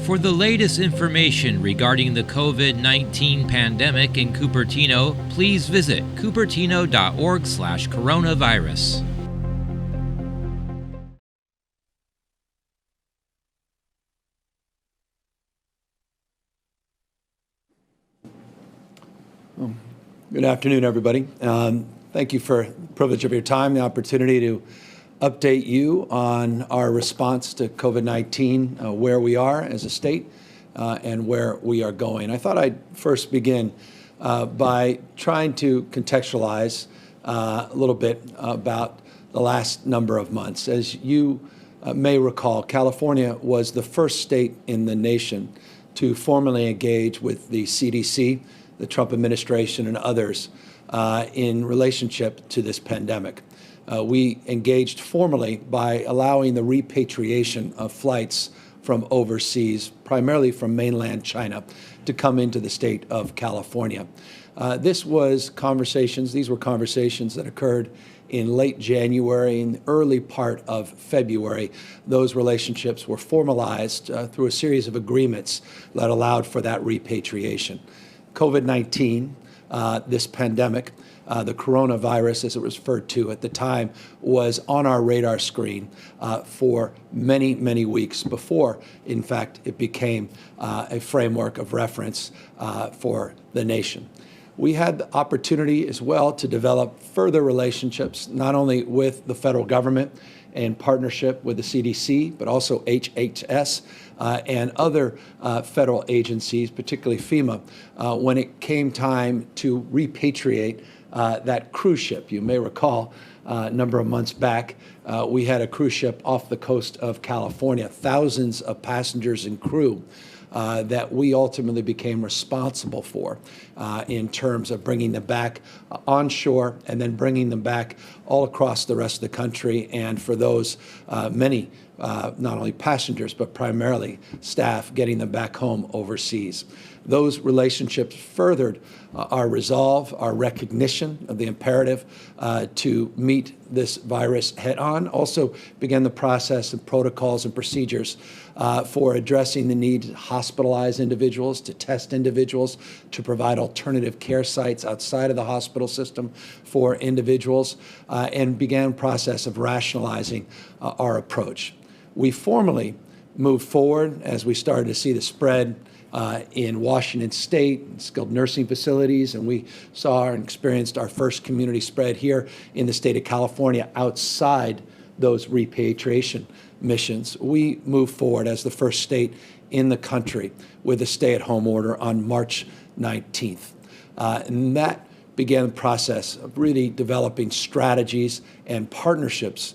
For the latest information regarding the COVID-19 pandemic in Cupertino, please visit cupertino.org/coronavirus. Good afternoon, everybody. Thank you for the privilege of your time, the opportunity to update you on our response to COVID-19, where we are as a state, and where we are going. I thought I'd first begin by trying to contextualize a little bit about the last number of months. As you may recall, California was the first state in the nation to formally engage with the CDC, the Trump administration, and others in relationship to this pandemic. We engaged formally by allowing the repatriation of flights from overseas, primarily from mainland China, to come into the state of California. These were conversations that occurred in late January and early part of February. Those relationships were formalized through a series of agreements that allowed for that repatriation. COVID-19, this pandemic, the coronavirus, as it was referred to at the time, was on our radar screen for many, many weeks before, in fact, it became a framework of reference for the nation. We had the opportunity as well to develop further relationships, not only with the federal government in partnership with the CDC, but also HHS and other federal agencies, particularly FEMA, when it came time to repatriate that cruise ship. You may recall a number of months back, we had a cruise ship off the coast of California, thousands of passengers and crew that we ultimately became responsible for in terms of bringing them back onshore and then bringing them back all across the rest of the country. And for those many, not only passengers, but primarily staff, getting them back home overseas. Those relationships furthered our resolve, our recognition of the imperative to meet this virus head on. Also began the process of protocols and procedures for addressing the need to hospitalize individuals, to test individuals, to provide alternative care sites outside of the hospital system for individuals, and began the process of rationalizing our approach. We formally moved forward as we started to see the spread in Washington State, skilled nursing facilities, and we saw and experienced our first community spread here in the state of California outside those repatriation missions. We moved forward as the first state in the country with a stay-at-home order on March 19th. And that began the process of really developing strategies and partnerships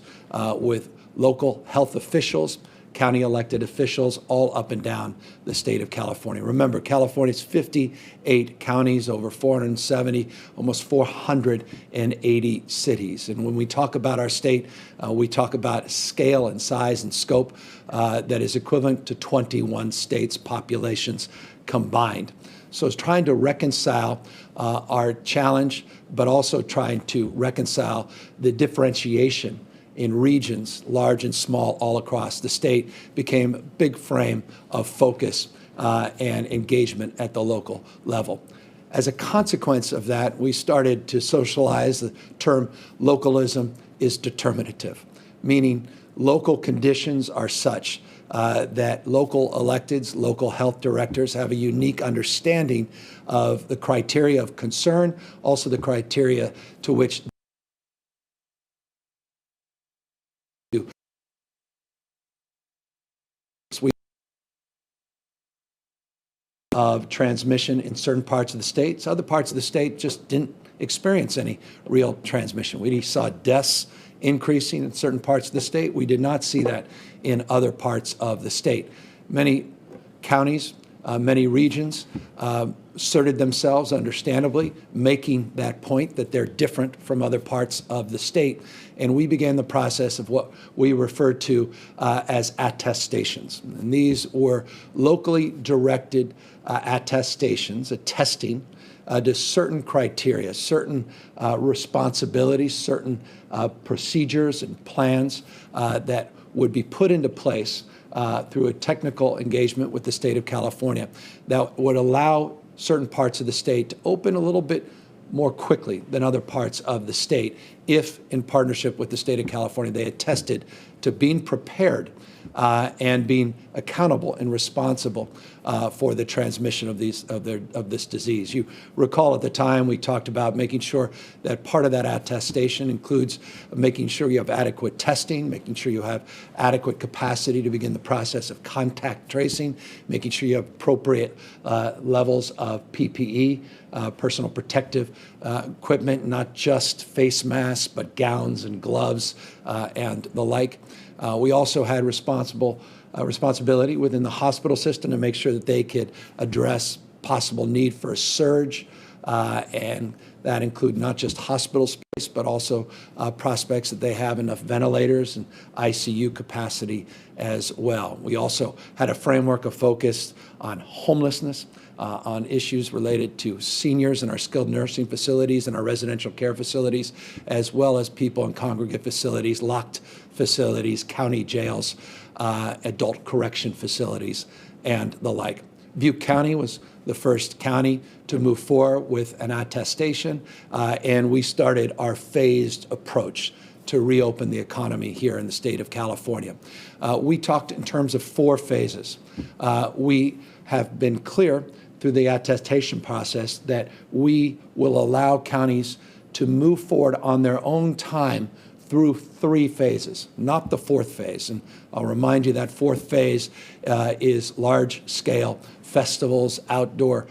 with local health officials, county elected officials, all up and down the state of California. Remember, California's 58 counties, over 470, almost 480 cities. And when we talk about our state, we talk about scale and size and scope that is equivalent to 21 states' populations combined. So it's trying to reconcile our challenge, but also trying to reconcile the differentiation in regions, large and small, all across the state, became a big frame of focus and engagement at the local level. As a consequence of that, we started to socialize the term localism is determinative, meaning local conditions are such that local electeds, local health directors have a unique understanding of the criteria of concern, also the criteria to which of transmission in certain parts of the state. Other parts of the state just didn't experience any real transmission. We saw deaths increasing in certain parts of the state. We did not see that in other parts of the state. Many counties, many regions asserted themselves, understandably, making that point that they're different from other parts of the state. And we began the process of what we refer to as attestations. And these were locally directed attestations, attesting to certain criteria, certain responsibilities, certain procedures and plans that would be put into place through a technical engagement with the state of California that would allow certain parts of the state to open a little bit more quickly than other parts of the state if, in partnership with the state of California, they attested to being prepared and being accountable and responsible for the transmission of this disease. You recall at the time we talked about making sure that part of that attestation includes making sure you have adequate testing, making sure you have adequate capacity to begin the process of contact tracing, making sure you have appropriate levels of PPE, personal protective equipment, not just face masks, but gowns and gloves and the like. We also had responsibility within the hospital system to make sure that they could address possible need for a surge, and that include not just hospital space, but also prospects that they have enough ventilators and ICU capacity as well. We also had a framework of focus on homelessness, on issues related to seniors in our skilled nursing facilities and our residential care facilities, as well as people in congregate facilities, locked facilities, county jails, adult correction facilities, and the like. Butte County was the first county to move forward with an attestation, and we started our phased approach to reopen the economy here in the state of California. We talked in terms of 4 phases. We have been clear through the attestation process that we will allow counties to move forward on their own time through 3 phases, not the 4th phase. And I'll remind you that 4th phase is large-scale festivals, outdoor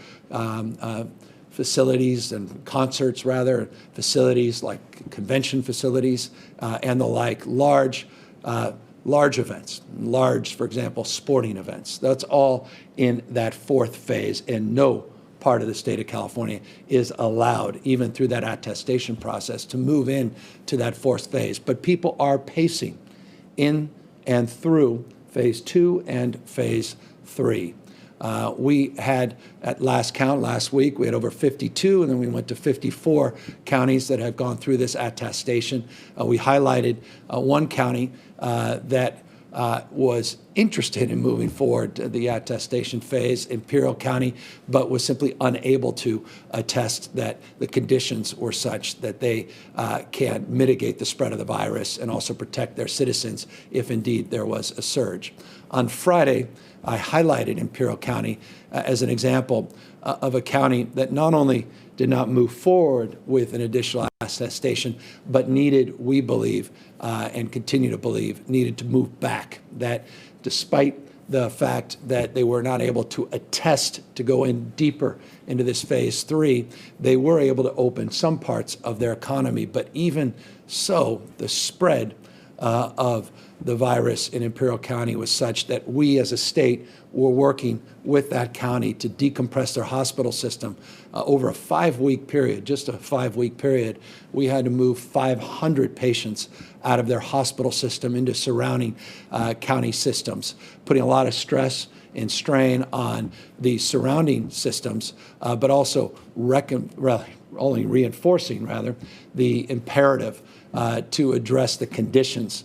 facilities and concerts, rather, facilities like convention facilities and the like, large events, for example, sporting events. That's all in that 4th phase, and no part of the state of California is allowed, even through that attestation process, to move in to that 4th phase. But people are pacing in and through phase 2 and phase 3. We had, at last count, last week, we had over 52, and then we went to 54 counties that have gone through this attestation. We highlighted one county that was interested in moving forward to the attestation phase, Imperial County, but was simply unable to attest that the conditions were such that they can mitigate the spread of the virus and also protect their citizens if indeed there was a surge. On Friday, I highlighted Imperial County as an example of a county that not only did not move forward with an additional attestation, but needed, we believe, and continue to believe, needed to move back. That despite the fact that they were not able to attest to go in deeper into this phase 3, they were able to open some parts of their economy. But even so, the spread of the virus in Imperial County was such that we as a state were working with that county to decompress their hospital system over a 5-week period, just a 5-week period. We had to move 500 patients out of their hospital system into surrounding county systems, putting a lot of stress and strain on the surrounding systems, but also only reinforcing, the imperative to address the conditions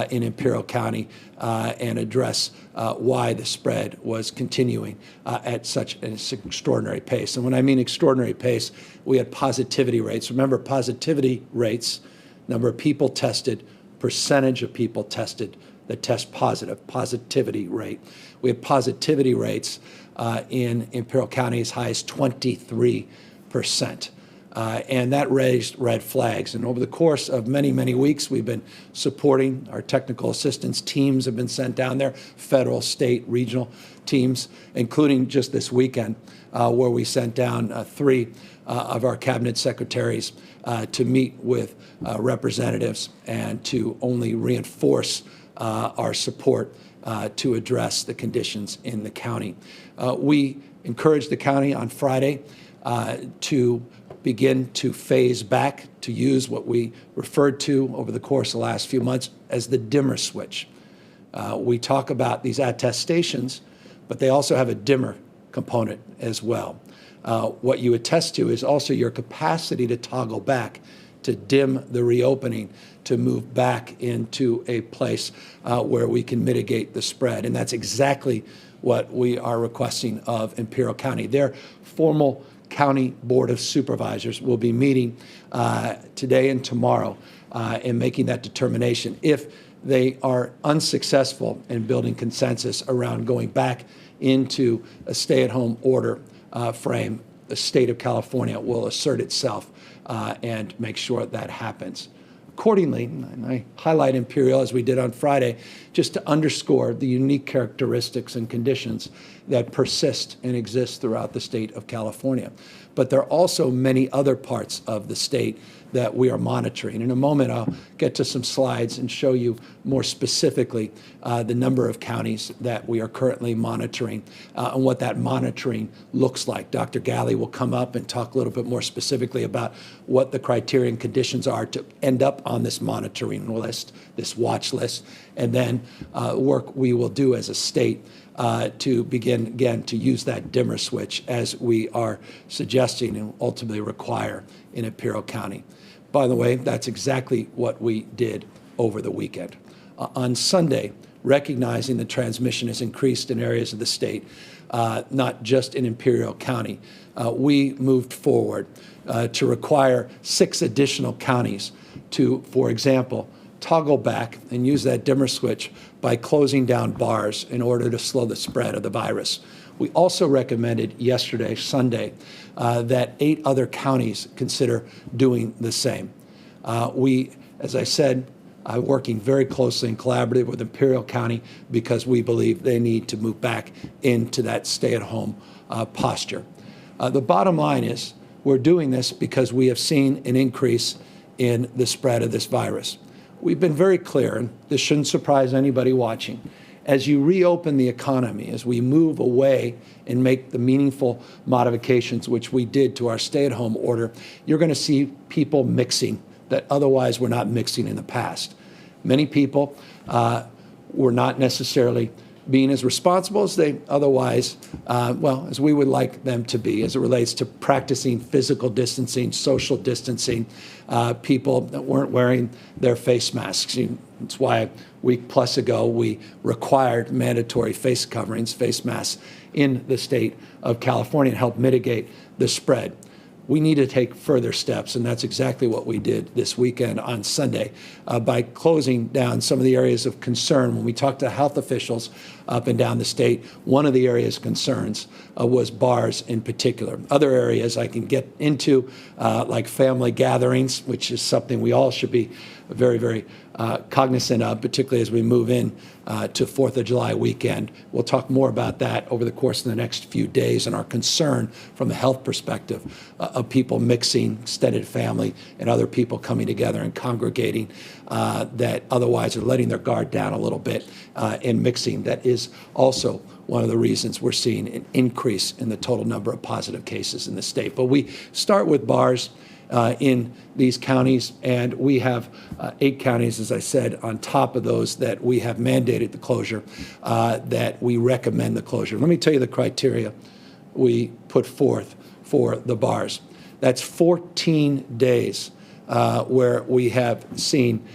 in Imperial County and address why the spread was continuing at such an extraordinary pace. And when I mean extraordinary pace, we had positivity rates. Remember, positivity rates, number of people tested, percentage of people tested that test positive, positivity rate. We had positivity rates in Imperial County as high as 23%. And that raised red flags. And over the course of many, many weeks, we've been supporting our technical assistance teams have been sent down there, federal, state, regional teams, including just this weekend, where we sent down 3 of our cabinet secretaries to meet with representatives and to only reinforce our support to address the conditions in the county. We encouraged the county on Friday to begin to phase back, to use what we referred to over the course of the last few months as the dimmer switch. We talk about these attestations, but they also have a dimmer component as well. What you attest to is also your capacity to toggle back to dim the reopening to move back into a place where we can mitigate the spread. And that's exactly what we are requesting of Imperial County. Their formal County Board of Supervisors will be meeting today and tomorrow and making that determination. If they are unsuccessful in building consensus around going back into a stay-at-home order frame, the state of California will assert itself and make sure that happens. Accordingly, and I highlight Imperial as we did on Friday, just to underscore the unique characteristics and conditions that persist and exist throughout the state of California. But there are also many other parts of the state that we are monitoring. In a moment, I'll get to some slides and show you more specifically the number of counties that we are currently monitoring and what that monitoring looks like. Dr. Galley will come up and talk a little bit more specifically about what the criteria and conditions are to end up on this monitoring list, this watch list, and then work we will do as a state to begin, again, to use that dimmer switch as we are suggesting and ultimately require in Imperial County. By the way, that's exactly what we did over the weekend. On Sunday, recognizing the transmission has increased in areas of the state, not just in Imperial County, we moved forward to require 6 additional counties to, for example, toggle back and use that dimmer switch by closing down bars in order to slow the spread of the virus. We also recommended yesterday, Sunday, that 8 other counties consider doing the same. We, as I said, are working very closely and collaborative with Imperial County because we believe they need to move back into that stay-at-home posture. The bottom line is we're doing this because we have seen an increase in the spread of this virus. We've been very clear, and this shouldn't surprise anybody watching. As you reopen the economy, as we move away and make the meaningful modifications, which we did to our stay-at-home order, you're going to see people mixing that otherwise were not mixing in the past. Many people were not necessarily being as responsible as they otherwise, as we would like them to be as it relates to practicing physical distancing, social distancing, people that weren't wearing their face masks. That's why a week plus ago we required mandatory face coverings, face masks in the state of California and help mitigate the spread. We need to take further steps, and that's exactly what we did this weekend on Sunday by closing down some of the areas of concern. When we talked to health officials up and down the state, one of the areas of concerns was bars in particular. Other areas I can get into, like family gatherings, which is something we all should be very, very cognizant of, particularly as we move in to 4th of July weekend. We'll talk more about that over the course of the next few days and our concern from the health perspective of people mixing, extended family, and other people coming together and congregating that otherwise are letting their guard down a little bit and mixing. That is also one of the reasons we're seeing an increase in the total number of positive cases in the state. But we start with bars in these counties, and we have 8 counties, as I said, on top of those that we have mandated the closure, that we recommend the closure. Let me tell you the criteria we put forth for the bars. That's 14 days where we have seen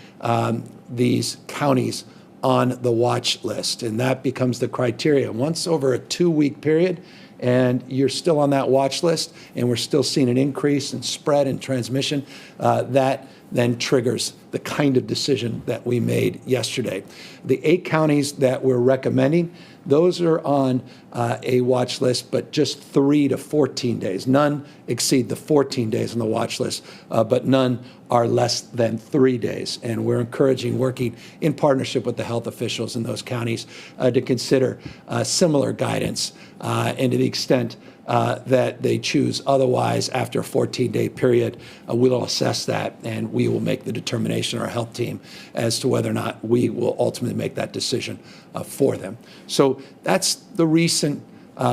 these counties on the watch list, and that becomes the criteria. Once over a 2-week period, and you're still on that watch list, and we're still seeing an increase in spread and transmission, that then triggers the kind of decision that we made yesterday. The 8 counties that we're recommending, those are on a watch list, but just 3 to 14 days. None exceed the 14 days on the watch list, but none are less than 3 days. And we're encouraging, working in partnership with the health officials in those counties to consider similar guidance, and to the extent that they choose otherwise after a 14-day period, we'll assess that and we will make the determination, our health team, as to whether or not we will ultimately make that decision for them. So that's the recent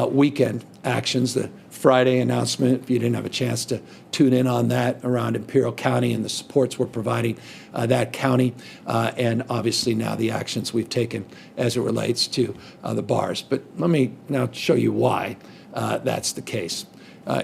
weekend actions, the Friday announcement, if you didn't have a chance to tune in on that, around Imperial County and the supports we're providing that county, and obviously now the actions we've taken as it relates to the bars. But let me now show you why that's the case.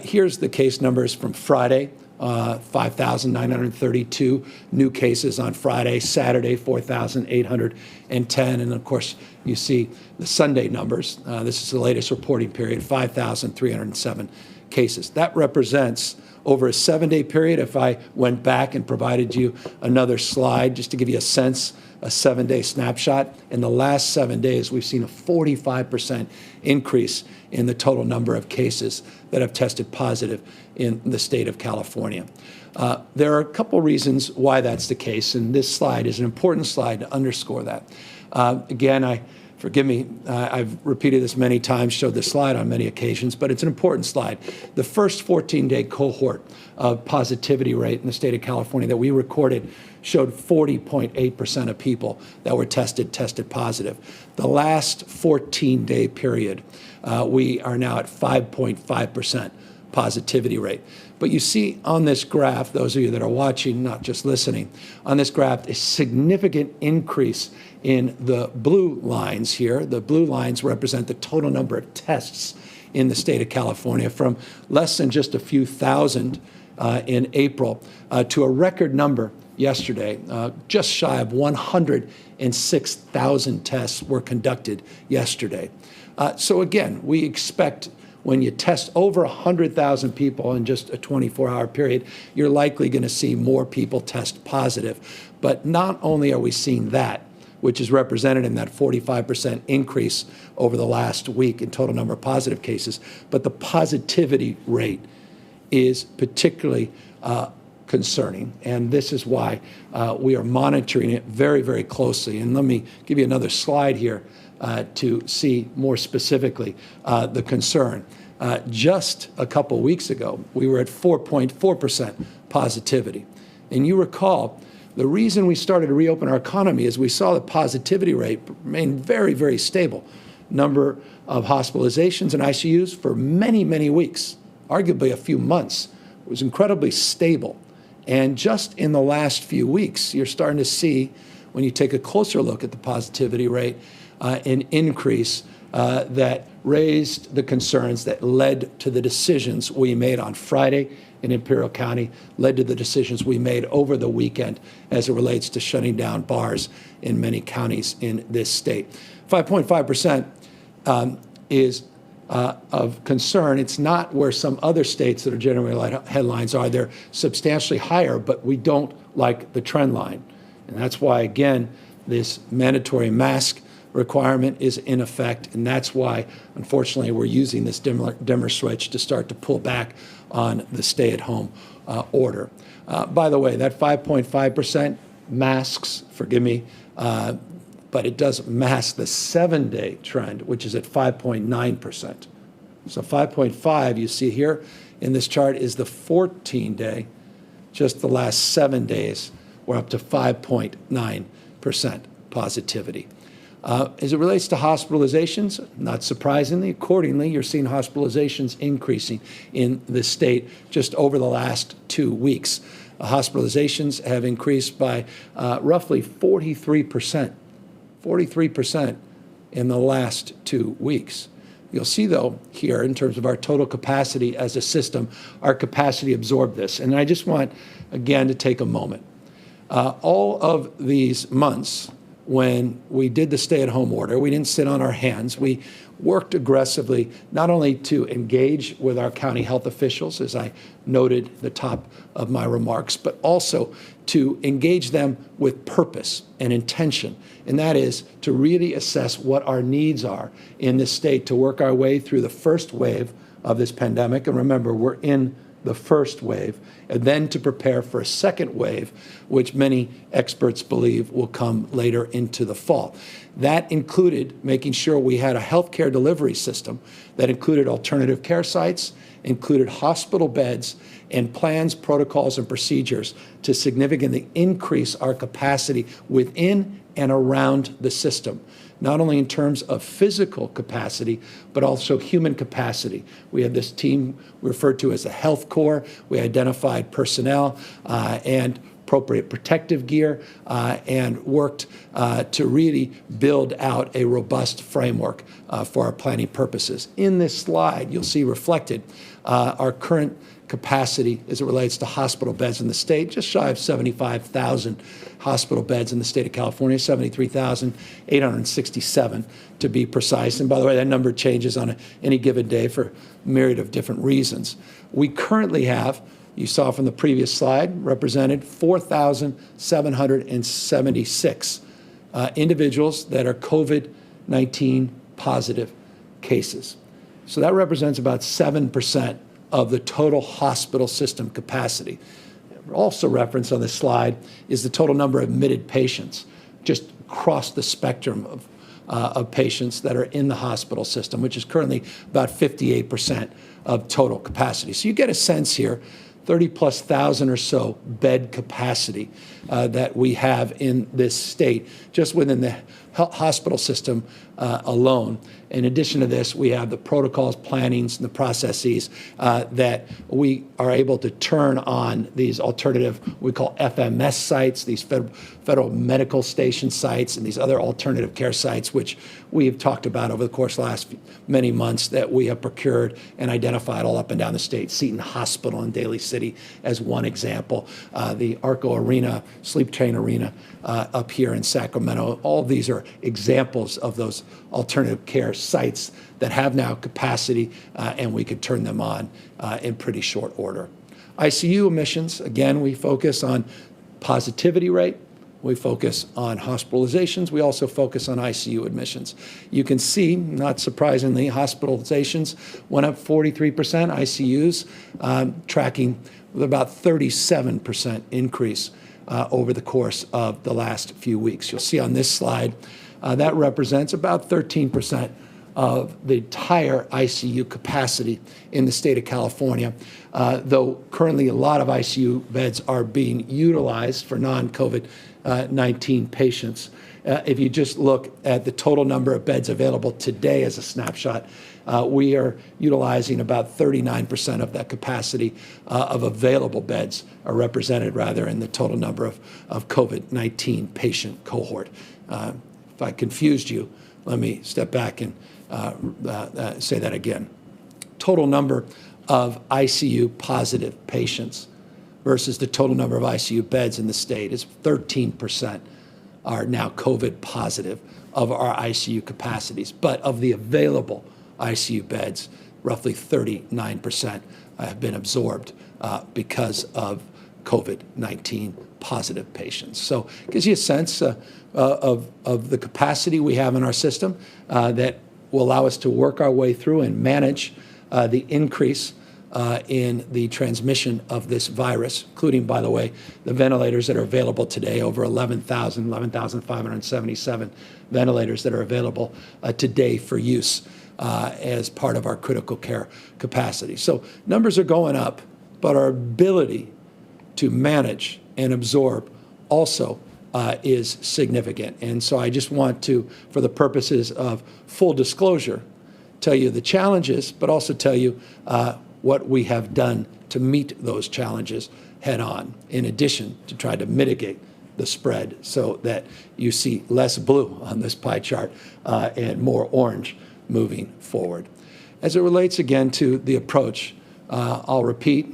Here's the case numbers from Friday 5,932 new cases on Friday. Saturday, 4,810. And of course, you see the Sunday numbers. This is the latest reporting period, 5,307 cases. That represents, over a 7-day period, if I went back and provided you another slide just to give you a sense, a 7-day snapshot, in the last 7 days, we've seen a 45% increase in the total number of cases that have tested positive in the state of California. There are a couple reasons why that's the case, and this slide is an important slide to underscore that. Again, forgive me, I've repeated this many times, showed this slide on many occasions, but it's an important slide. The first 14-day cohort of positivity rate in the state of California that we recorded showed 40.8% of people that were tested positive. The last 14-day period, we are now at 5.5% positivity rate. But you see on this graph, those of you that are watching, not just listening, on this graph, a significant increase in the blue lines here. The blue lines represent the total number of tests in the state of California, from less than just a few thousand in April to a record number yesterday. Just shy of 106,000 tests were conducted yesterday. So again, we expect when you test over 100,000 people in just a 24-hour period, you're likely going to see more people test positive. But not only are we seeing that, which is represented in that 45% increase over the last week in total number of positive cases, but the positivity rate is particularly concerning. And this is why we are monitoring it very, very closely. And let me give you another slide here to see more specifically the concern. Just a couple weeks ago, we were at 4.4% positivity. And you recall, the reason we started to reopen our economy is we saw the positivity rate remain very, very stable. Number of hospitalizations and ICUs for many, many weeks, arguably a few months, was incredibly stable. And just in the last few weeks, you're starting to see, when you take a closer look at the positivity rate, an increase that raised the concerns that led to the decisions we made on Friday in Imperial County, led to the decisions we made over the weekend as it relates to shutting down bars in many counties in this state. 5.5% is of concern. It's not where some other states that are generating headlines are. They're substantially higher, but we don't like the trend line. And that's why, again, this mandatory mask requirement is in effect, and that's why, unfortunately, we're using this dimmer switch to start to pull back on the stay-at-home order. By the way, that 5.5% masks, forgive me, but it does mask the 7-day trend, which is at 5.9%. So 5.5, you see here in this chart, is the 14-day. Just the last 7 days, we're up to 5.9% positivity. As it relates to hospitalizations, not surprisingly, accordingly, you're seeing hospitalizations increasing in the state just over the last 2 weeks. Hospitalizations have increased by roughly 43%. 43% in the last 2 weeks. You'll see, though, here, in terms of our total capacity as a system, our capacity absorbed this. And I just want, again, to take a moment. All of these months, when we did the stay-at-home order, we didn't sit on our hands. We worked aggressively, not only to engage with our county health officials, as I noted at the top of my remarks, but also to engage them with purpose and intention. And that is to really assess what our needs are in this state to work our way through the first wave of this pandemic. And remember, we're in the first wave, and then to prepare for a second wave, which many experts believe will come later into the fall. That included making sure we had a healthcare delivery system that included alternative care sites, included hospital beds, and plans, protocols, and procedures to significantly increase our capacity within and around the system, not only in terms of physical capacity, but also human capacity. We had this team referred to as the Health Corps. We identified personnel and appropriate protective gear, and worked to really build out a robust framework for our planning purposes. In this slide, you'll see reflected our current capacity as it relates to hospital beds in the state, just shy of 75,000 hospital beds in the state of California, 73,867 to be precise. And by the way, that number changes on any given day for a myriad of different reasons. We currently have, you saw from the previous slide, represented 4,776 individuals that are COVID-19 positive cases. So that represents about 7% of the total hospital system capacity. Also referenced on this slide is the total number of admitted patients, just across the spectrum of patients that are in the hospital system, which is currently about 58% of total capacity. So you get a sense here, 30+ thousand or so bed capacity that we have in this state, just within the hospital system alone. In addition to this, we have the protocols, plannings, and the processes that we are able to turn on these alternative, we call FMS sites, these federal medical station sites, and these other alternative care sites, which we have talked about over the course of the last many months that we have procured and identified all up and down the state. Seton Hospital in Daly City as one example, the Arco Arena, Sleep Train Arena up here in Sacramento. All of these are examples of those alternative care sites that have now capacity, and we could turn them on in pretty short order. ICU admissions, again, we focus on positivity rate. We focus on hospitalizations. We also focus on ICU admissions. You can see, not surprisingly, hospitalizations went up 43%, ICUs tracking with about 37% increase over the course of the last few weeks. You'll see on this slide that represents about 13% of the entire ICU capacity in the state of California, though currently a lot of ICU beds are being utilized for non-COVID-19 patients. If you just look at the total number of beds available today as a snapshot, we are utilizing about 39% of that capacity of available beds are represented rather in the total number of COVID-19 patient cohort. If I confused you, let me step back and say that again. Total number of ICU positive patients versus the total number of ICU beds in the state is 13% are now COVID positive of our ICU capacities. But of the available ICU beds, roughly 39% have been absorbed because of COVID-19 positive patients. So it gives you a sense of the capacity we have in our system that will allow us to work our way through and manage the increase in the transmission of this virus, including, by the way, the ventilators that are available today, over 11,577 ventilators that are available today for use as part of our critical care capacity. So numbers are going up, but our ability to manage and absorb also is significant. And so I just want to, for the purposes of full disclosure, tell you the challenges, but also tell you what we have done to meet those challenges head on, in addition to try to mitigate the spread so that you see less blue on this pie chart and more orange moving forward. As it relates again to the approach, I'll repeat,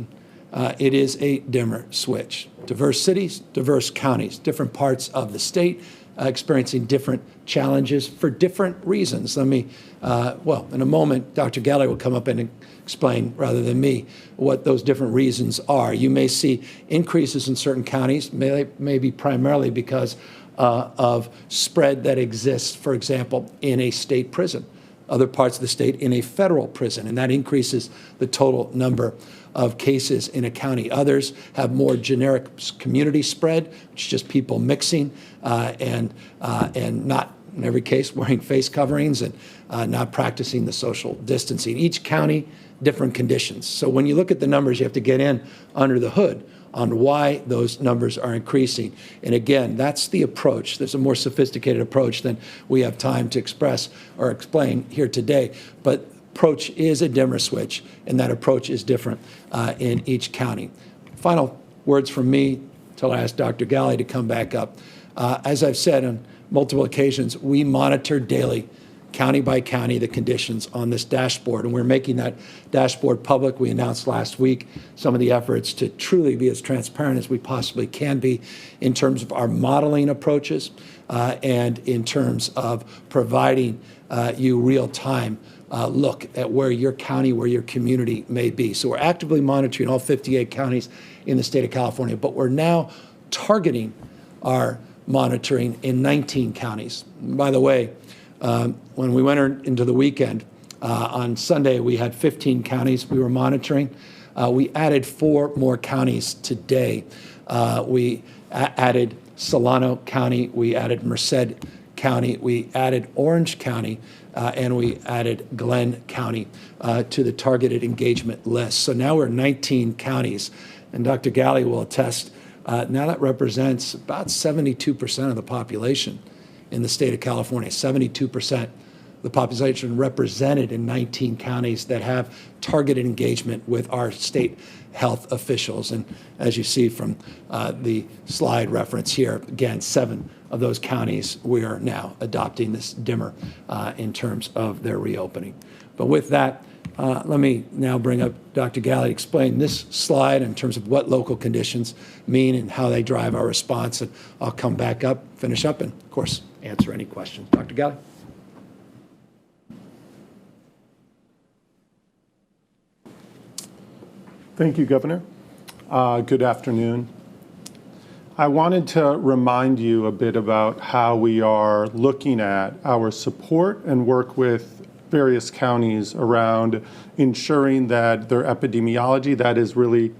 it is a dimmer switch. Diverse cities, diverse counties, different parts of the state experiencing different challenges for different reasons. Let me, well, in a moment, Dr. Galley will come up and explain, rather than me, what those different reasons are. You may see increases in certain counties, maybe primarily because of spread that exists, for example, in a state prison, other parts of the state in a federal prison, and that increases the total number of cases in a county. Others have more generic community spread, which is just people mixing and not, in every case, wearing face coverings and not practicing the social distancing. Each county, different conditions. So when you look at the numbers, you have to get in under the hood on why those numbers are increasing. And again, that's the approach. There's a more sophisticated approach than we have time to express or explain here today. But approach is a dimmer switch, and that approach is different in each county. Final words from me, until I ask Dr. Galley to come back up. As I've said on multiple occasions, we monitor daily, county by county, the conditions on this dashboard, and we're making that dashboard public. We announced last week some of the efforts to truly be as transparent as we possibly can be in terms of our modeling approaches and in terms of providing you real-time look at where your county, where your community may be. So we're actively monitoring all 58 counties in the state of California, but we're now targeting our monitoring in 19 counties. And by the way, when we went into the weekend, on Sunday, we had 15 counties we were monitoring. We added 4 more counties today. We added Solano County, we added Merced County, we added Orange County, and we added Glenn County to the targeted engagement list. So now we're 19 counties, and Dr. Galley will attest, now that represents about 72% of the population in the state of California. 72% of the population represented in 19 counties that have targeted engagement with our state health officials. And as you see from the slide reference here, again, 7 of those counties, we are now adopting this dimmer in terms of their reopening. But with that, let me now bring up Dr. Galley to explain this slide in terms of what local conditions mean and how they drive our response. And I'll come back up, finish up, and of course, answer any questions. Dr. Galley? Thank you, Governor. Good afternoon. I wanted to remind you a bit about how we are looking at our support and work with various counties around ensuring that their epidemiology, that is really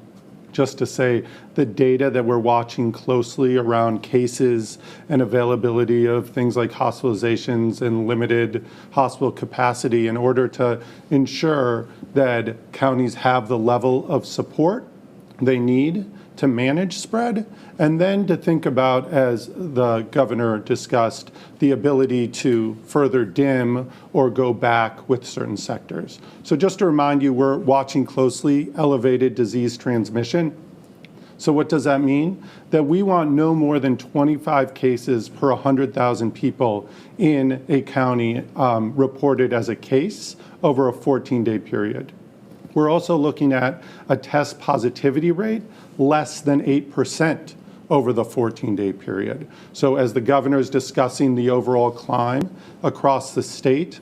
just to say the data that we're watching closely around cases and availability of things like hospitalizations and limited hospital capacity in order to ensure that counties have the level of support they need to manage spread, and then to think about, as the governor discussed, the ability to further dim or go back with certain sectors. So just to remind you, we're watching closely elevated disease transmission. So what does that mean? That we want no more than 25 cases per 100,000 people in a county reported as a case over a 14-day period. We're also looking at a test positivity rate less than 8% over the 14-day period. So as the governor is discussing the overall climb across the state,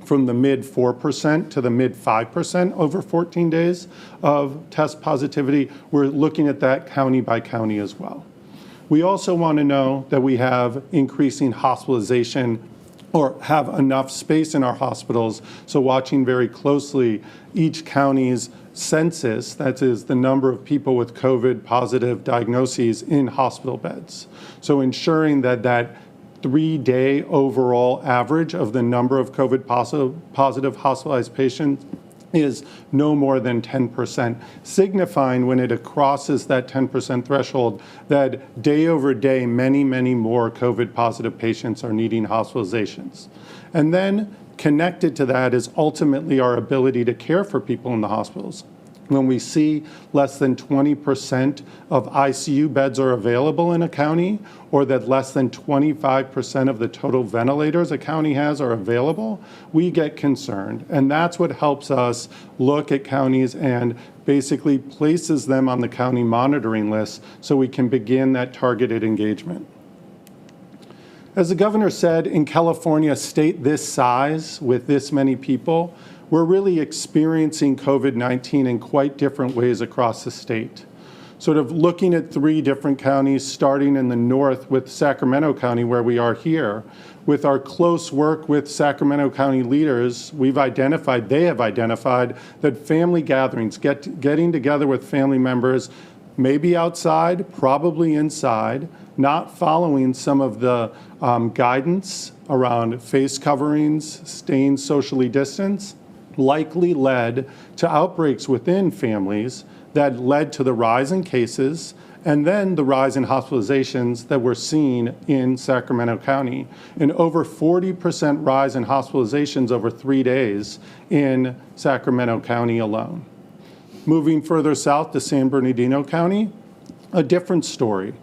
from the mid 4% to the mid 5% over 14 days of test positivity, we're looking at that county by county as well. We also want to know that we have increasing hospitalization or have enough space in our hospitals. So watching very closely each county's census, that is the number of people with COVID positive diagnoses in hospital beds. So ensuring that that 3-day overall average of the number of COVID positive hospitalized patients is no more than 10%, signifying when it crosses that 10% threshold that day over day, many, many more COVID positive patients are needing hospitalizations. And then connected to that is ultimately our ability to care for people in the hospitals. When we see less than 20% of ICU beds are available in a county, or that less than 25% of the total ventilators a county has are available, we get concerned. And that's what helps us look at counties and basically places them on the county monitoring list so we can begin that targeted engagement. As the governor said, in California, a state this size with this many people, we're really experiencing COVID-19 in quite different ways across the state. Sort of looking at 3 different counties, starting in the north with Sacramento County, where we are here. With our close work with Sacramento County leaders, they have identified that family gatherings, getting together with family members, maybe outside, probably inside, not following some of the guidance around face coverings, staying socially distanced, likely led to outbreaks within families that led to the rise in cases and then the rise in hospitalizations that we're seeing in Sacramento County. An over 40% rise in hospitalizations over 3 days in Sacramento County alone. Moving further south to San Bernardino County, a different story.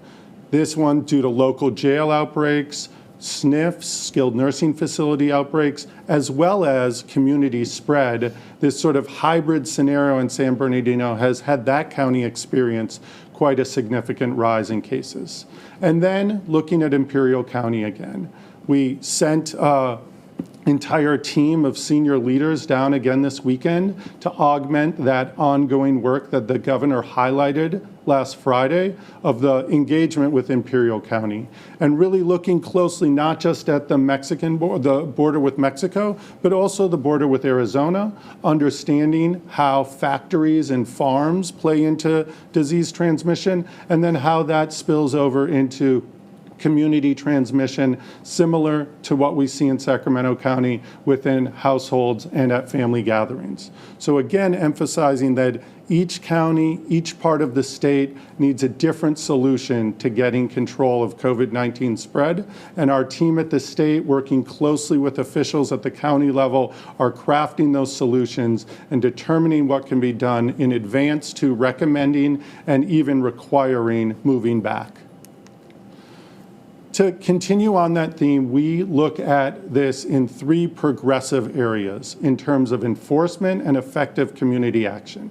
This one due to local jail outbreaks, SNFs, skilled nursing facility outbreaks, as well as community spread. This sort of hybrid scenario in San Bernardino has had that county experience quite a significant rise in cases. And then looking at Imperial County again, we sent entire team of senior leaders down again this weekend to augment that ongoing work that the governor highlighted last Friday of the engagement with Imperial County, and really looking closely not just at the border with Mexico, but also the border with Arizona, understanding how factories and farms play into disease transmission, and then how that spills over into community transmission, similar to what we see in Sacramento County within households and at family gatherings. So again, emphasizing that each county, each part of the state needs a different solution to getting control of COVID-19 spread. And our team at the state, working closely with officials at the county level, are crafting those solutions and determining what can be done in advance to recommending and even requiring moving back. To continue on that theme, we look at this in three progressive areas in terms of enforcement and effective community action.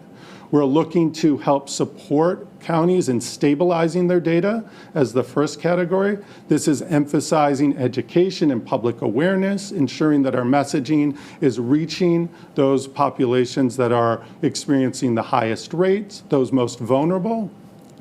We're looking to help support counties in stabilizing their data as the first category. This is emphasizing education and public awareness, ensuring that our messaging is reaching those populations that are experiencing the highest rates, those most vulnerable,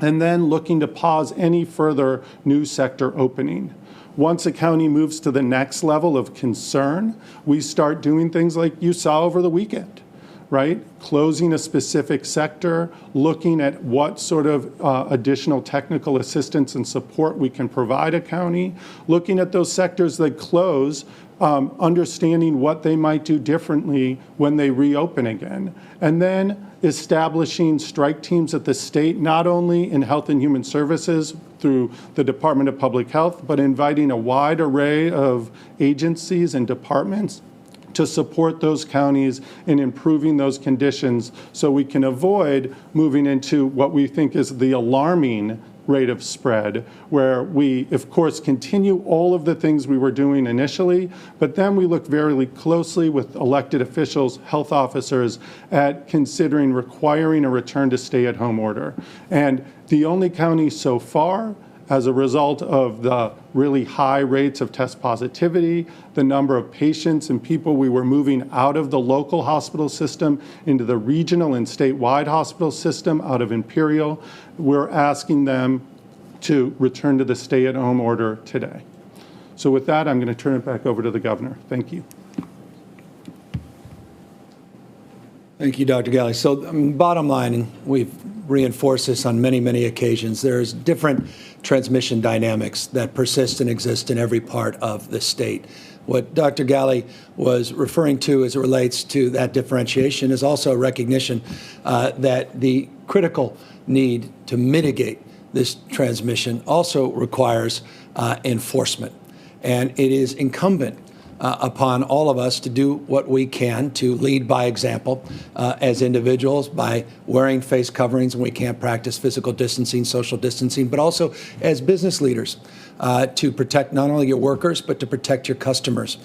and then looking to pause any further new sector opening. Once a county moves to the next level of concern, we start doing things like you saw over the weekend, right? Closing a specific sector, looking at what sort of additional technical assistance and support we can provide a county, looking at those sectors that close, understanding what they might do differently when they reopen again, and then establishing strike teams at the state, not only in Health and Human Services through the Department of Public Health, but inviting a wide array of agencies and departments to support those counties in improving those conditions so we can avoid moving into what we think is the alarming rate of spread, where we, of course, continue all of the things we were doing initially, but then we look very closely with elected officials, health officers, at considering requiring a return to stay-at-home order. And the only county so far, as a result of the really high rates of test positivity, the number of patients and people we were moving out of the local hospital system into the regional and statewide hospital system out of Imperial, we're asking them to return to the stay-at-home order today. So with that, I'm going to turn it back over to the governor. Thank you. Thank you, Dr. Galley. So bottom line, and we've reinforced this on many, many occasions, there's different transmission dynamics that persist and exist in every part of the state. What Dr. Galley was referring to as it relates to that differentiation is also a recognition that the critical need to mitigate this transmission also requires enforcement. And it is incumbent upon all of us to do what we can to lead by example as individuals by wearing face coverings when we can't practice physical distancing, social distancing, but also as business leaders to protect not only your workers, but to protect your customers.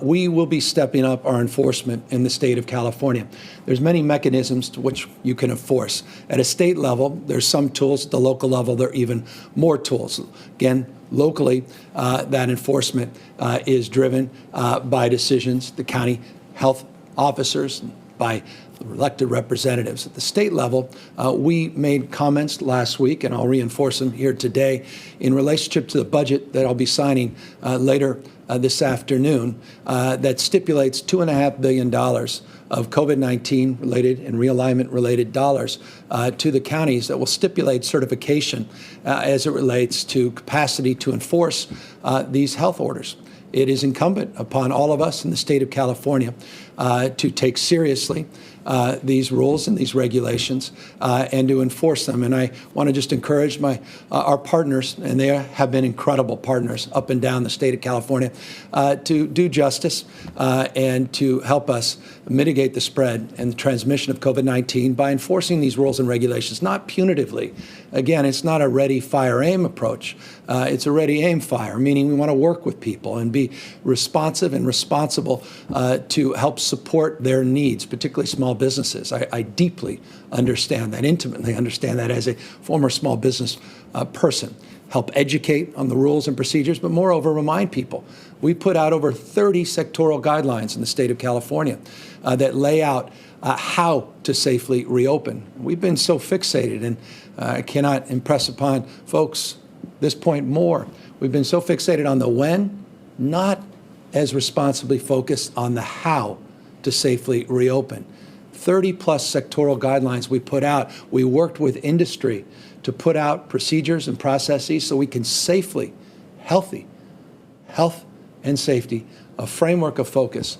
We will be stepping up our enforcement in the state of California. There's many mechanisms to which you can enforce. At a state level, there's some tools. At the local level, there are even more tools. Again, locally, that enforcement is driven by decisions, the county health officers, by elected representatives. At the state level, we made comments last week, and I'll reinforce them here today, in relationship to the budget that I'll be signing later this afternoon that stipulates $2.5 billion of COVID-19 related and realignment related dollars to the counties that will stipulate certification as it relates to capacity to enforce these health orders. It is incumbent upon all of us in the state of California to take seriously these rules and these regulations and to enforce them. And I want to just encourage our partners, and they have been incredible partners up and down the state of California, to do justice and to help us mitigate the spread and the transmission of COVID-19 by enforcing these rules and regulations, not punitively. Again, it's not a ready, fire, aim approach. It's a ready, aim, fire, meaning we want to work with people and be responsive and responsible to help support their needs, particularly small businesses. I deeply understand that, intimately understand that as a former small business person. Help educate on the rules and procedures, but moreover, remind people. We put out over 30 sectoral guidelines in the state of California that lay out how to safely reopen. We've been so fixated, and I cannot impress upon folks this point more. We've been so fixated on the when, not as responsibly focused on the how to safely reopen. 30-plus sectoral guidelines we put out. We worked with industry to put out procedures and processes so we can safely, health and safety, a framework of focus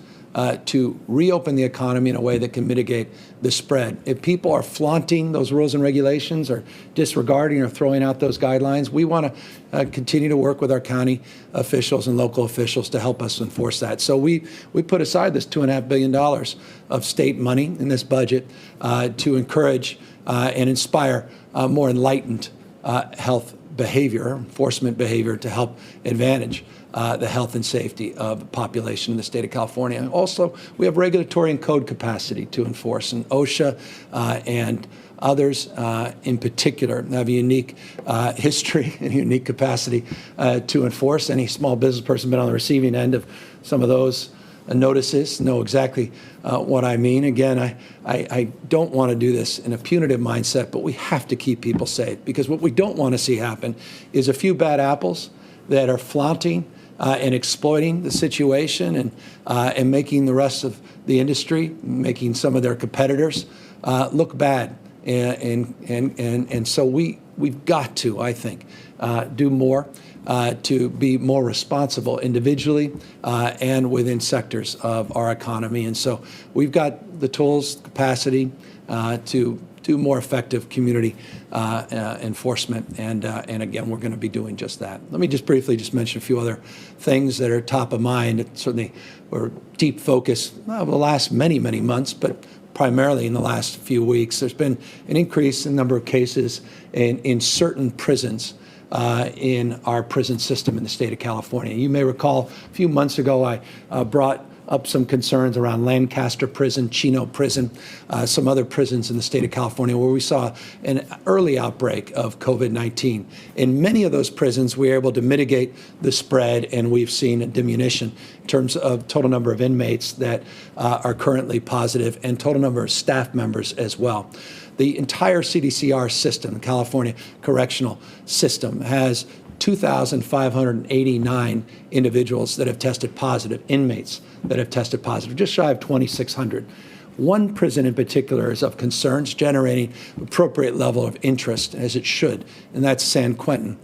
to reopen the economy in a way that can mitigate the spread. If people are flaunting those rules and regulations or disregarding or throwing out those guidelines, we want to continue to work with our county officials and local officials to help us enforce that. So we put aside this $2.5 billion of state money in this budget to encourage and inspire more enlightened health behavior, enforcement behavior to help advantage the health and safety of the population in the state of California. And also, we have regulatory and code capacity to enforce, and OSHA and others in particular have a unique history and unique capacity to enforce. Any small business person been on the receiving end of some of those notices know exactly what I mean. Again, I don't want to do this in a punitive mindset, but we have to keep people safe, because what we don't want to see happen is a few bad apples that are flaunting and exploiting the situation and making the rest of the industry, making some of their competitors look bad. And so we've got to, I think, do more to be more responsible individually and within sectors of our economy. And so we've got the tools, capacity to do more effective community enforcement. And again, we're going to be doing just that. Let me just briefly mention a few other things that are top of mind. Certainly, we're deep focus over the last many months, but primarily in the last few weeks. There's been an increase in the number of cases in certain prisons in our prison system in the state of California. You may recall a few months ago I brought up some concerns around Lancaster Prison, Chino Prison, some other prisons in the state of California where we saw an early outbreak of COVID-19. In many of those prisons, we were able to mitigate the spread, and we've seen a diminution in terms of total number of inmates that are currently positive and total number of staff members as well. The entire CDCR system, the California Correctional System, has 2,589 individuals that have tested positive, inmates that have tested positive, just shy of 2,600. One prison in particular is of concern, it's generating appropriate level of interest, as it should, and that's San Quentin.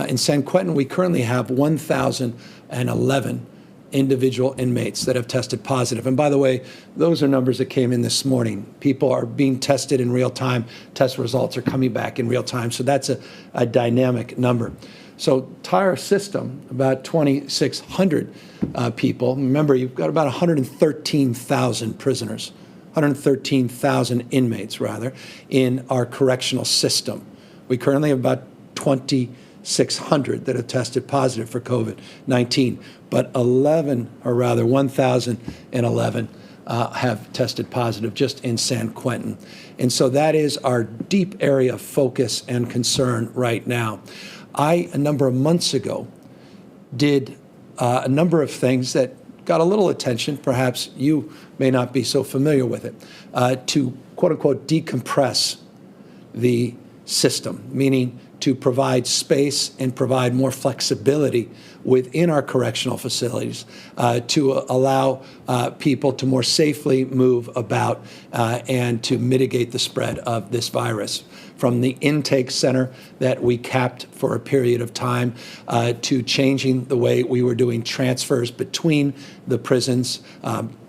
In San Quentin, we currently have 1,011 individual inmates that have tested positive. And by the way, those are numbers that came in this morning. People are being tested in real time. Test results are coming back in real time. So that's a dynamic number. So entire system, about 2,600 people. Remember, you've got about 113,000 prisoners, 113,000 inmates, rather, in our correctional system. We currently have about 2,600 that have tested positive for COVID-19, but 1,011 have tested positive just in San Quentin. And so that is our deep area of focus and concern right now. A number of months ago, did a number of things that got a little attention. Perhaps you may not be so familiar with it, to quote unquote decompress the system, meaning to provide space and provide more flexibility within our correctional facilities to allow people to more safely move about and to mitigate the spread of this virus. From the intake center that we capped for a period of time to changing the way we were doing transfers between the prisons,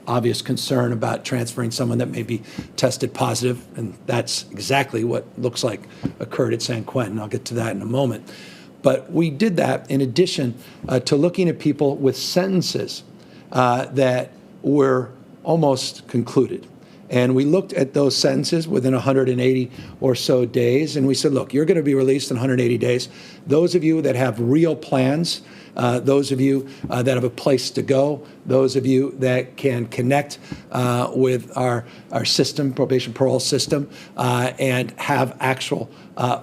obvious concern about transferring someone that may be tested positive, and that's exactly what looks like occurred at San Quentin. I'll get to that in a moment. But we did that in addition to looking at people with sentences that were almost concluded. And we looked at those sentences within 180 or so days, and we said, look, you're going to be released in 180 days. Those of you that have real plans, those of you that have a place to go, those of you that can connect with our system, probation parole system, and have actual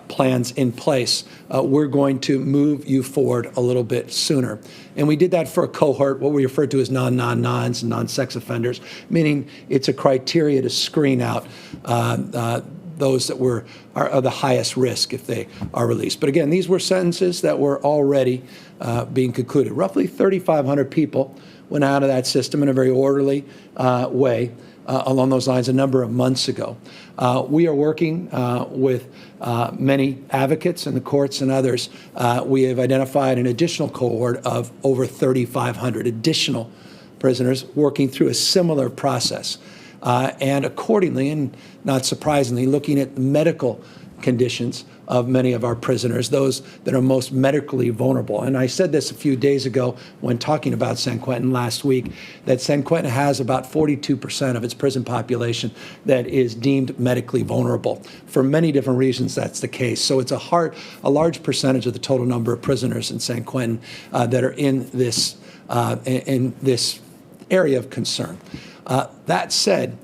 plans in place, we're going to move you forward a little bit sooner. And we did that for a cohort, what we refer to as non-non-nons and non-sex offenders, meaning it's a criteria to screen out those that are the highest risk if they are released. But again, these were sentences that were already being concluded. Roughly 3,500 people went out of that system in a very orderly way along those lines a number of months ago. We are working with many advocates in the courts and others. We have identified an additional cohort of over 3,500 additional prisoners working through a similar process. And accordingly, and not surprisingly, looking at the medical conditions of many of our prisoners, those that are most medically vulnerable. And I said this a few days ago when talking about San Quentin last week, that San Quentin has about 42% of its prison population that is deemed medically vulnerable. For many different reasons, that's the case. So it's a large percentage of the total number of prisoners in San Quentin that are in this area of concern. That said,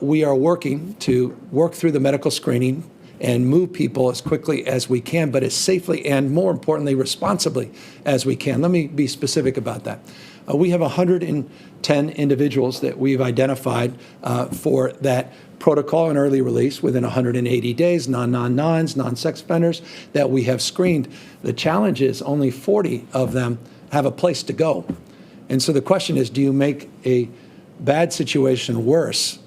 we are working to work through the medical screening and move people as quickly as we can, but as safely and, more importantly, responsibly as we can. Let me be specific about that. We have 110 individuals that we've identified for that protocol and early release within 180 days, non-nons, non-sex offenders that we have screened. The challenge is only 40 of them have a place to go. And so the question is, do you make a bad situation worse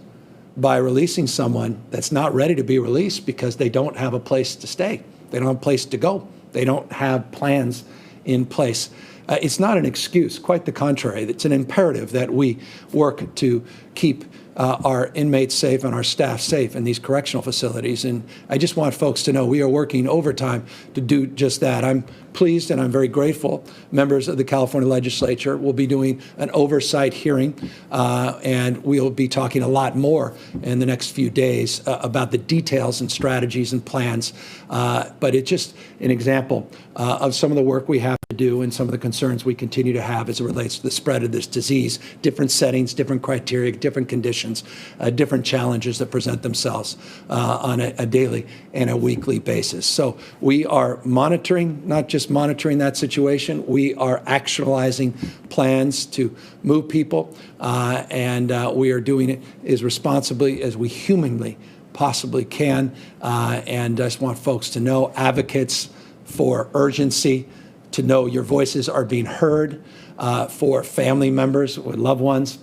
by releasing someone that's not ready to be released because they don't have a place to stay? They don't have a place to go. They don't have plans in place. It's not an excuse, quite the contrary. It's an imperative that we work to keep our inmates safe and our staff safe in these correctional facilities. And I just want folks to know we are working overtime to do just that. I'm pleased and I'm very grateful. Members of the California legislature will be doing an oversight hearing, and we'll be talking a lot more in the next few days about the details and strategies and plans. But it's just an example of some of the work we have to do and some of the concerns we continue to have as it relates to the spread of this disease. Different settings, different criteria, different conditions, different challenges that present themselves on a daily and a weekly basis. So we are monitoring, not just monitoring that situation, we are actualizing plans to move people, and we are doing it as responsibly as we humanly possibly can. And I just want folks to know, advocates for urgency, to know your voices are being heard, for family members or loved ones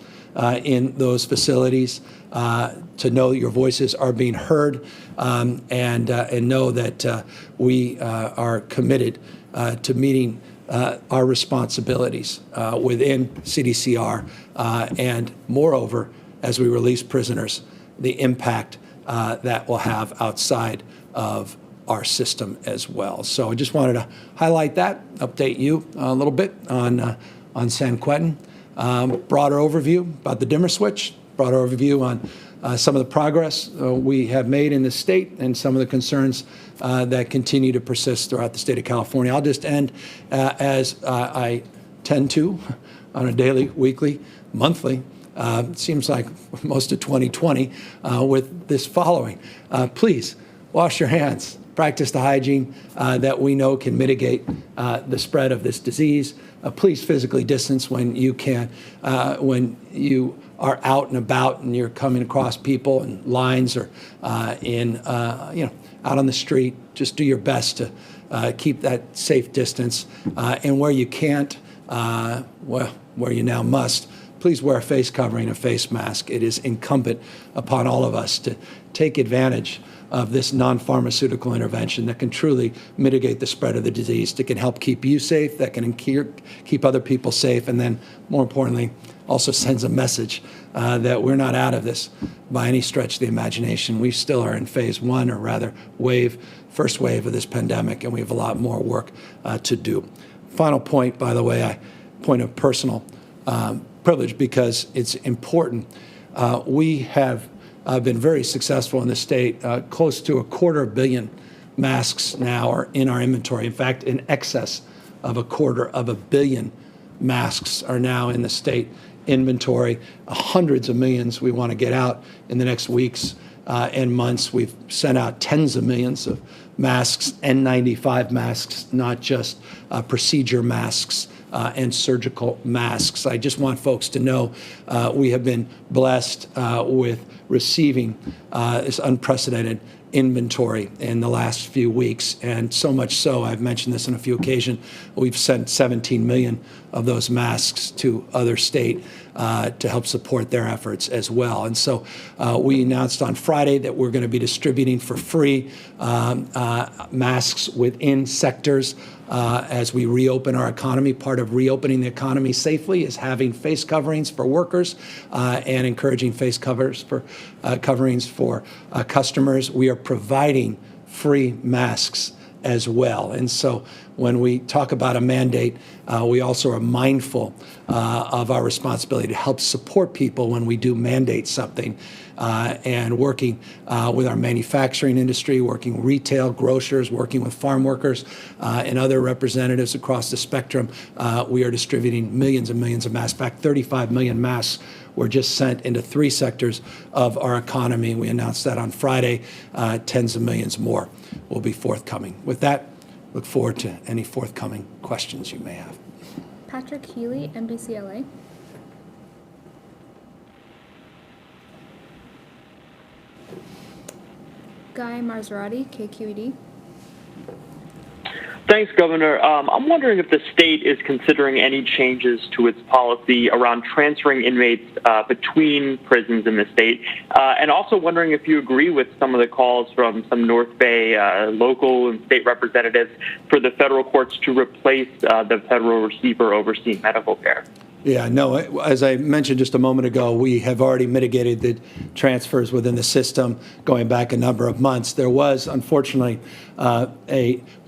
in those facilities, to know your voices are being heard, and know that we are committed to meeting our responsibilities within CDCR, and moreover, as we release prisoners, the impact that will have outside of our system as well. So I just wanted to highlight that, update you a little bit on San Quentin. Broader overview about the dimmer switch, broader overview on some of the progress we have made in the state and some of the concerns that continue to persist throughout the state of California. I'll just end as I tend to on a daily, weekly, monthly, it seems like most of 2020, with this following. Please wash your hands. Practice the hygiene that we know can mitigate the spread of this disease. Please physically distance when you can, when you are out and about and you're coming across people in lines or out on the street. Just do your best to keep that safe distance. And where you can't, where you now must, please wear a face covering, a face mask. It is incumbent upon all of us to take advantage of this non-pharmaceutical intervention that can truly mitigate the spread of the disease, that can help keep you safe, that can keep other people safe, and then, more importantly, also sends a message that we're not out of this by any stretch of the imagination. We still are in phase one, or rather first wave of this pandemic, and we have a lot more work to do. Final point, by the way, point of personal privilege, because it's important. We have been very successful in the state. Close to 250 million masks now are in our inventory. In fact, in excess of 250 million masks are now in the state inventory. Hundreds of millions we want to get out in the next weeks and months. We've sent out tens of millions of masks, N95 masks, not just procedure masks and surgical masks. I just want folks to know we have been blessed with receiving this unprecedented inventory in the last few weeks, and so much so, I've mentioned this on a few occasions, we've sent 17 million of those masks to other states to help support their efforts as well. And so we announced on Friday that we're going to be distributing for free masks within sectors as we reopen our economy. Part of reopening the economy safely is having face coverings for workers and encouraging face coverings for customers. We are providing free masks as well. And so when we talk about a mandate, we also are mindful of our responsibility to help support people when we do mandate something, and working with our manufacturing industry, working retail, grocers, working with farm workers and other representatives across the spectrum. We are distributing millions and millions of masks. In fact, 35 million masks were just sent into 3 sectors of our economy. We announced that on Friday. Tens of millions more will be forthcoming. With that, look forward to any forthcoming questions you may have. Patrick Healy, NBCLA. Guy Marzorati, KQED. Thanks, Governor. I'm wondering if the state is considering any changes to its policy around transferring inmates between prisons in the state, and also wondering if you agree with some of the calls from some North Bay local and state representatives for the federal courts to replace the federal receiver overseeing medical care. Yeah, no, as I mentioned just a moment ago, we have already mitigated the transfers within the system going back a number of months. There was, unfortunately, there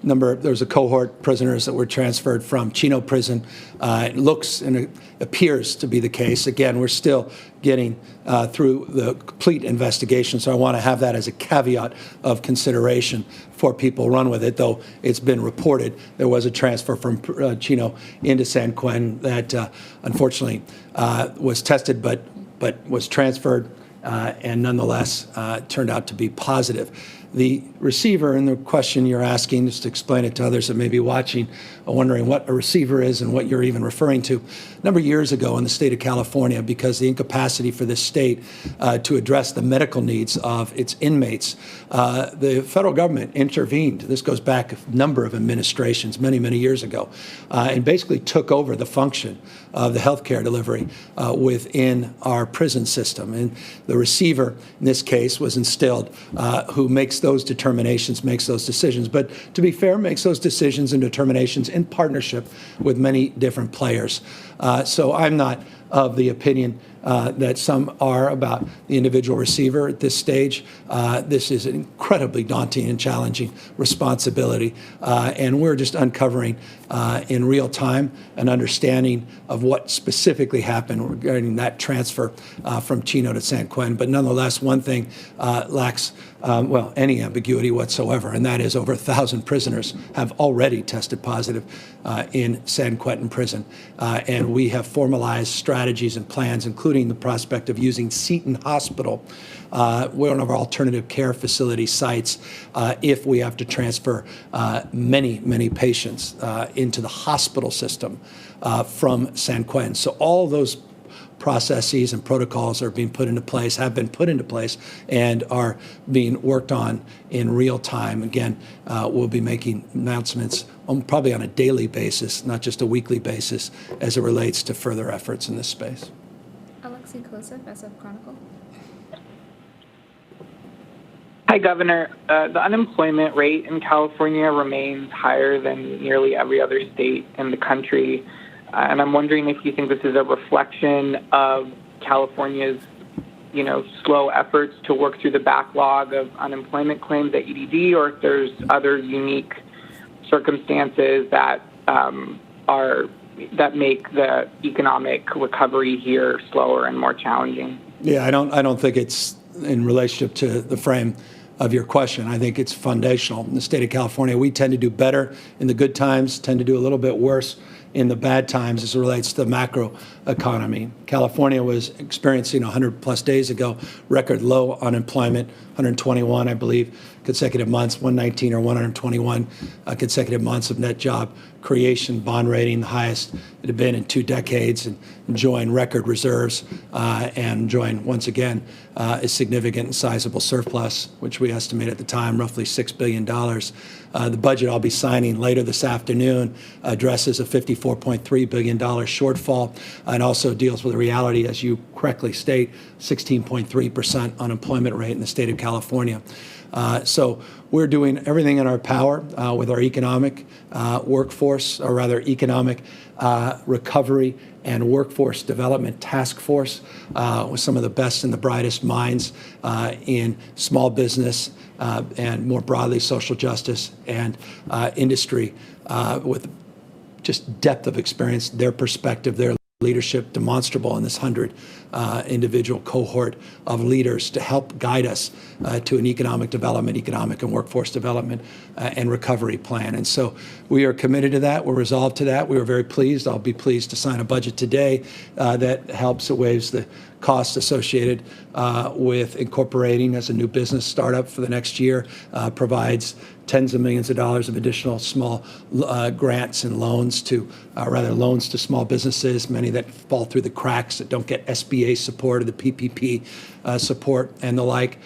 was a cohort of prisoners that were transferred from Chino prison. It looks and it appears to be the case. Again, we're still getting through the complete investigation, so I want to have that as a caveat of consideration for people run with it, though it's been reported there was a transfer from Chino into San Quentin that unfortunately was tested but was transferred and nonetheless turned out to be positive. The receiver, and the question you're asking, just to explain it to others that may be watching, wondering what a receiver is and what you're even referring to. A number of years ago in the state of California, because the incapacity for this state to address the medical needs of its inmates, the federal government intervened. This goes back a number of administrations, many, many years ago, and basically took over the function of the healthcare delivery within our prison system. And the receiver, in this case, was instilled, who makes those determinations, makes those decisions. But to be fair, makes those decisions and determinations in partnership with many different players. So I'm not of the opinion that some are about the individual receiver at this stage. This is an incredibly daunting and challenging responsibility, and we're just uncovering in real time an understanding of what specifically happened regarding that transfer from Chino to San Quentin. But nonetheless, one thing lacks any ambiguity whatsoever, and that is over 1,000 prisoners have already tested positive in San Quentin prison, and we have formalized strategies and plans, including the prospect of using Seton Hospital, one of our alternative care facility sites, if we have to transfer many, many patients into the hospital system from San Quentin. So all those processes and protocols are being put into place, have been put into place, and are being worked on in real time. Again, we'll be making announcements probably on a daily basis, not just a weekly basis, as it relates to further efforts in this space. Alexei Klosov, SF Chronicle. Hi, Governor. The unemployment rate in California remains higher than nearly every other state in the country. And I'm wondering if you think this is a reflection of California's, slow efforts to work through the backlog of unemployment claims at EDD, or if there's other unique circumstances that that make the economic recovery here slower and more challenging. Yeah, I don't think it's in relationship to the frame of your question. I think it's foundational. In the state of California, we tend to do better in the good times, tend to do a little bit worse in the bad times as it relates to the macro economy. California was experiencing 100 plus days ago record low unemployment, 121, I believe, consecutive months, 119 or 121 consecutive months of net job creation, bond rating, the highest it had been in 2 decades, and enjoying record reserves and enjoying, once again, a significant and sizable surplus, which we estimate at the time roughly $6 billion. The budget I'll be signing later this afternoon addresses a $54.3 billion shortfall and also deals with the reality, as you correctly state, 16.3% unemployment rate in the state of California. So we're doing everything in our power with our economic workforce, or rather economic recovery and workforce development task force with some of the best and the brightest minds in small business and more broadly social justice and industry with just depth of experience, their perspective, their leadership demonstrable in this 100 individual cohort of leaders to help guide us to an economic development, economic and workforce development and recovery plan. And so we are committed to that. We're resolved to that. We were very pleased. I'll be pleased to sign a budget today that helps, it waives the costs associated with incorporating as a new business startup for the next year, provides tens of millions of dollars of additional small grants and loans to, loans to small businesses, many that fall through the cracks, that don't get SBA support or the PPP support and the like.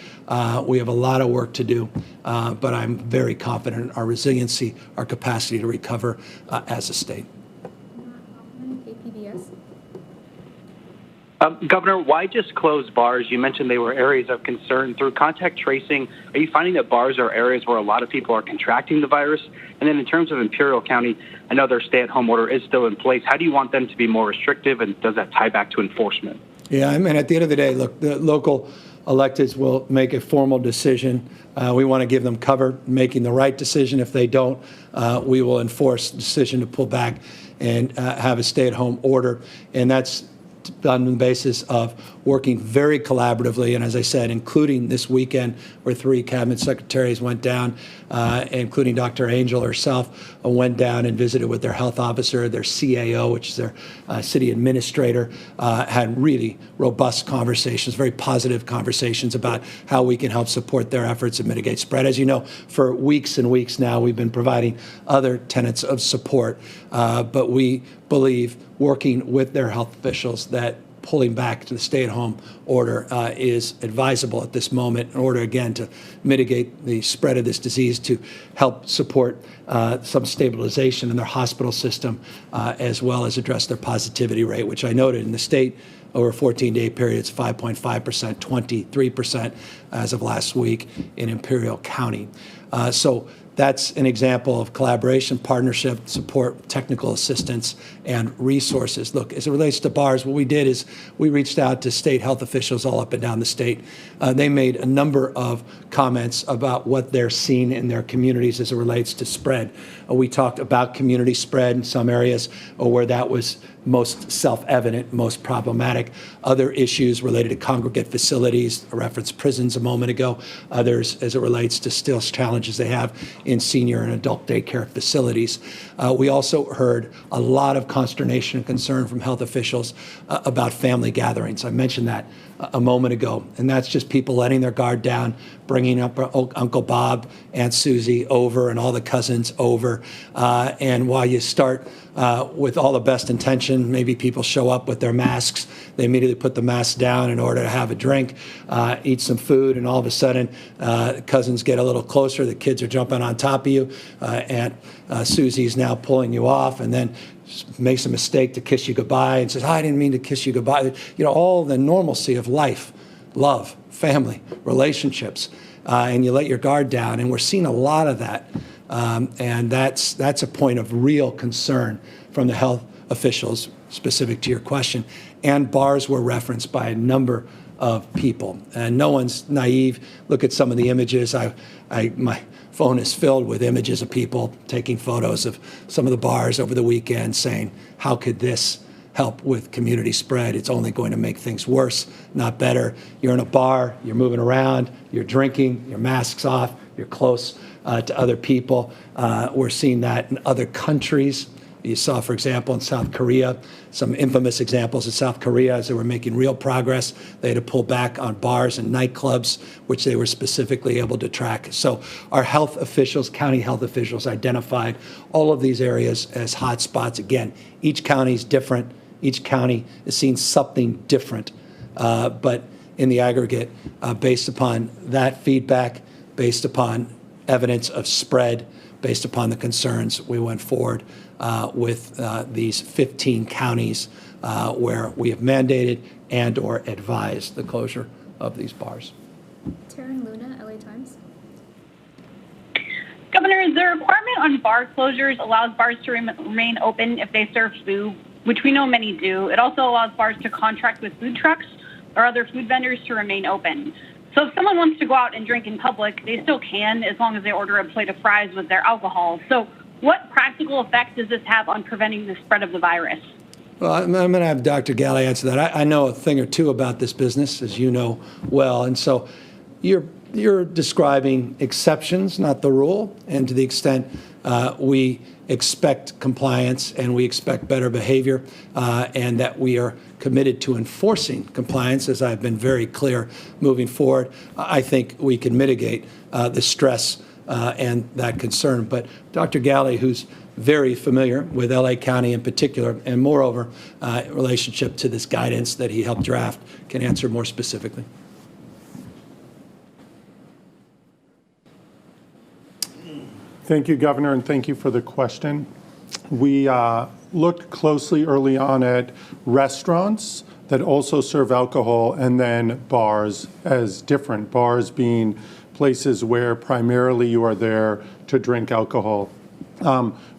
We have a lot of work to do, but I'm very confident in our resiliency, our capacity to recover as a state. KPBS. Governor, why just close bars? You mentioned they were areas of concern. Through contact tracing, are you finding that bars are areas where a lot of people are contracting the virus? And then in terms of Imperial County, I know their stay-at-home order is still in place. How do you want them to be more restrictive, and does that tie back to enforcement? Yeah, I mean, at the end of the day, look, the local electeds will make a formal decision. We want to give them cover making the right decision. If they don't, we will enforce the decision to pull back and have a stay-at-home order. And that's done on the basis of working very collaboratively, and as I said, including this weekend where 3 cabinet secretaries went down, including Dr. Angel herself, went down and visited with their health officer, their CAO, which is their city administrator, had really robust conversations, very positive conversations about how we can help support their efforts and mitigate spread. As you know, for weeks and weeks now, we've been providing other tenets of support, but we believe, working with their health officials, that pulling back to the stay-at-home order is advisable at this moment in order, again, to mitigate the spread of this disease, to help support some stabilization in their hospital system, as well as address their positivity rate, which I noted in the state over a 14-day period, it's 5.5%, 23% as of last week in Imperial County. So that's an example of collaboration, partnership, support, technical assistance, and resources. Look, as it relates to bars, what we did is we reached out to state health officials all up and down the state. They made a number of comments about what they're seeing in their communities as it relates to spread. We talked about community spread in some areas where that was most self-evident, most problematic. Other issues related to congregate facilities, I referenced prisons a moment ago. Others as it relates to still challenges they have in senior and adult daycare facilities. We also heard a lot of consternation and concern from health officials about family gatherings. I mentioned that a moment ago, and that's just people letting their guard down, bringing up Uncle Bob, Aunt Susie over, and all the cousins over. And while you start with all the best intention, maybe people show up with their masks. They immediately put the mask down in order to have a drink, eat some food, and all of a sudden, cousins get a little closer. The kids are jumping on top of you. Aunt Susie's now pulling you off, and then makes a mistake to kiss you goodbye and says, I didn't mean to kiss you goodbye. You know, all the normalcy of life, love, family, relationships, and you let your guard down. And we're seeing a lot of that. And that's a point of real concern from the health officials, specific to your question, and bars were referenced by a number of people. And no one's naive. Look at some of the images. My phone is filled with images of people taking photos of some of the bars over the weekend saying, how could this help with community spread? It's only going to make things worse, not better. You're in a bar, you're moving around, you're drinking, your mask's off, you're close to other people. We're seeing that in other countries. You saw, for example, in South Korea, some infamous examples in South Korea as they were making real progress. They had to pull back on bars and nightclubs, which they were specifically able to track. So our health officials, county health officials, identified all of these areas as hot spots. Again, each county is different. Each county is seeing something different. But in the aggregate, based upon that feedback, based upon evidence of spread, based upon the concerns, we went forward with these 15 counties where we have mandated and or advised the closure of these bars. Taryn Luna, LA Times. Governor, the requirement on bar closures allows bars to remain open if they serve food, which we know many do. It also allows bars to contract with food trucks or other food vendors to remain open. So if someone wants to go out and drink in public, they still can as long as they order a plate of fries with their alcohol. So what practical effect does this have on preventing the spread of the virus? Well, I'm going to have Dr. Galley answer that. I know a thing or two about this business, as you know well. And so you're describing exceptions, not the rule. And to the extent we expect compliance and we expect better behavior and that we are committed to enforcing compliance, as I've been very clear moving forward, I think we can mitigate the stress and that concern. But Dr. Galley, who's very familiar with LA County in particular, and moreover, in relationship to this guidance that he helped draft, can answer more specifically. Thank you, Governor, and thank you for the question. We looked closely early on at restaurants that also serve alcohol and then bars as different, bars being places where primarily you are there to drink alcohol.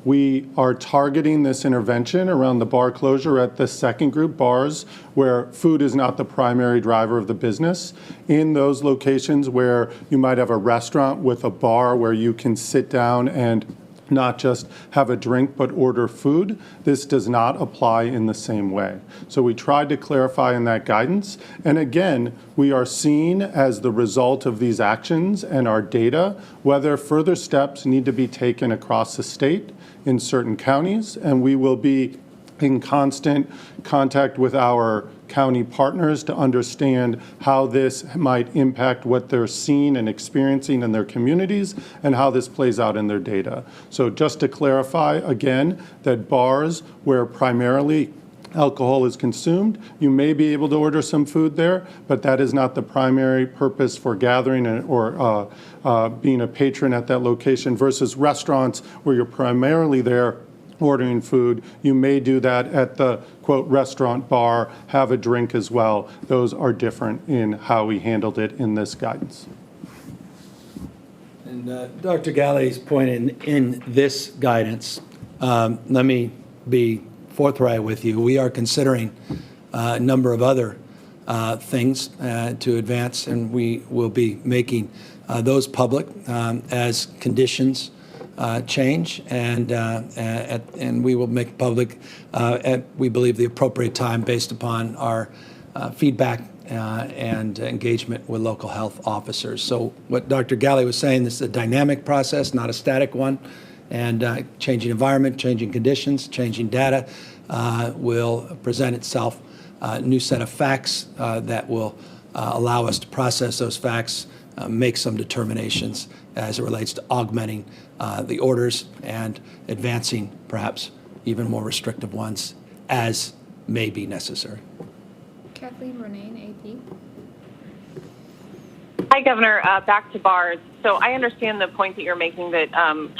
We are targeting this intervention around the bar closure at the second group, bars where food is not the primary driver of the business. In those locations where you might have a restaurant with a bar where you can sit down and not just have a drink but order food, this does not apply in the same way. So we tried to clarify in that guidance. And again, we are seeing as the result of these actions and our data whether further steps need to be taken across the state in certain counties, and we will be in constant contact with our county partners to understand how this might impact what they're seeing and experiencing in their communities and how this plays out in their data. So just to clarify again, that bars where primarily alcohol is consumed, you may be able to order some food there, but that is not the primary purpose for gathering or being a patron at that location, versus restaurants where you're primarily there ordering food. You may do that at the, quote, restaurant bar, have a drink as well. Those are different in how we handled it in this guidance. And Dr. Galley's point in this guidance, let me be forthright with you. We are considering a number of other things to advance, and we will be making those public as conditions change, and we will make public at, we believe, the appropriate time based upon our feedback and engagement with local health officers. So what Dr. Galley was saying, this is a dynamic process, not a static one, and changing environment, changing conditions, changing data will present itself a new set of facts that will allow us to process those facts, make some determinations as it relates to augmenting the orders and advancing perhaps even more restrictive ones as may be necessary. Kathleen Ronayne, AP. Hi, Governor. Back to bars. So I understand the point that you're making that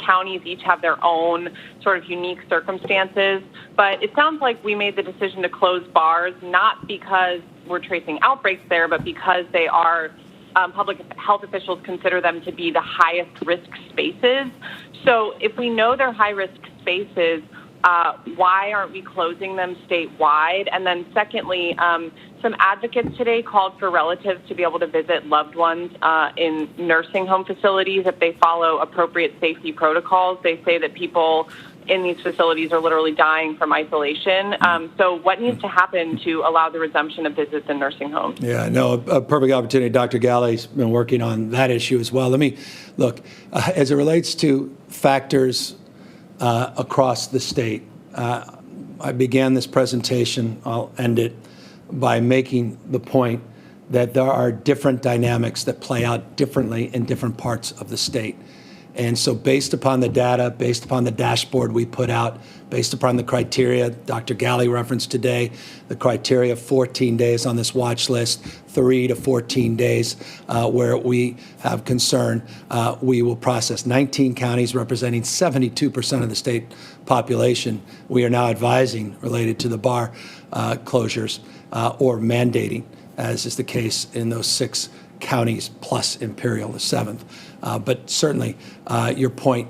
counties each have their own sort of unique circumstances, but it sounds like we made the decision to close bars not because we're tracing outbreaks there, but because they are public health officials consider them to be the highest risk spaces. So if we know they're high risk spaces, Why aren't we closing them statewide? And then secondly, some advocates today called for relatives to be able to visit loved ones in nursing home facilities if they follow appropriate safety protocols. They say that people in these facilities are literally dying from isolation. So what needs to happen to allow the resumption of visits in nursing homes? Yeah, no, a perfect opportunity. Dr. Galley's been working on that issue as well. Let me look, as it relates to factors across the state, I began this presentation, I'll end it, by making the point that there are different dynamics that play out differently in different parts of the state. And so based upon the data, based upon the dashboard we put out, based upon the criteria Dr. Galley referenced today, the criteria of 14 days on this watch list, 3 to 14 days where we have concern, we will process. 19 counties representing 72% of the state population, we are now advising related to the bar closures or mandating, as is the case in those 6 counties plus Imperial, the 7th. But certainly your point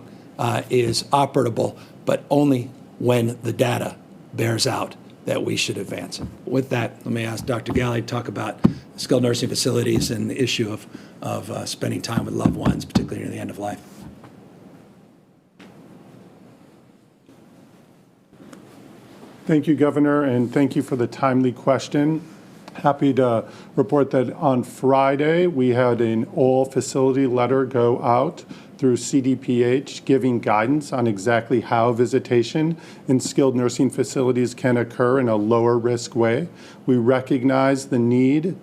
is operable, but only when the data bears out that we should advance it. With that, let me ask Dr. Galley to talk about skilled nursing facilities and the issue of spending time with loved ones, particularly near the end of life. Thank you, Governor, and thank you for the timely question. Happy to report that on Friday, we had an all-facility letter go out through CDPH giving guidance on exactly how visitation in skilled nursing facilities can occur in a lower risk way. We recognize the need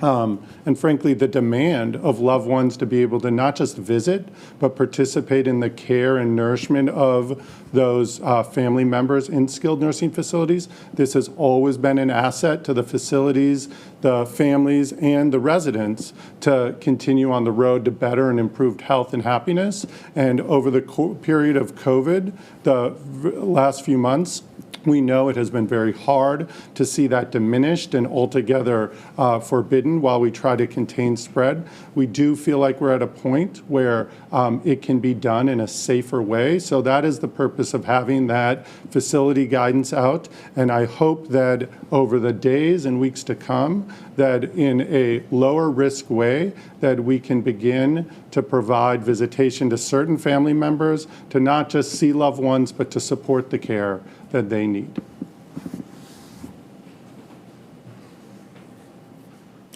and frankly, the demand of loved ones to be able to not just visit, but participate in the care and nourishment of those family members in skilled nursing facilities. This has always been an asset to the facilities, the families, and the residents to continue on the road to better and improved health and happiness. And over the period of COVID, the last few months, we know it has been very hard to see that diminished and altogether forbidden while we try to contain spread. We do feel like we're at a point where it can be done in a safer way. So that is the purpose of having that facility guidance out. And I hope that over the days and weeks to come, that in a lower risk way, that we can begin to provide visitation to certain family members to not just see loved ones, but to support the care that they need.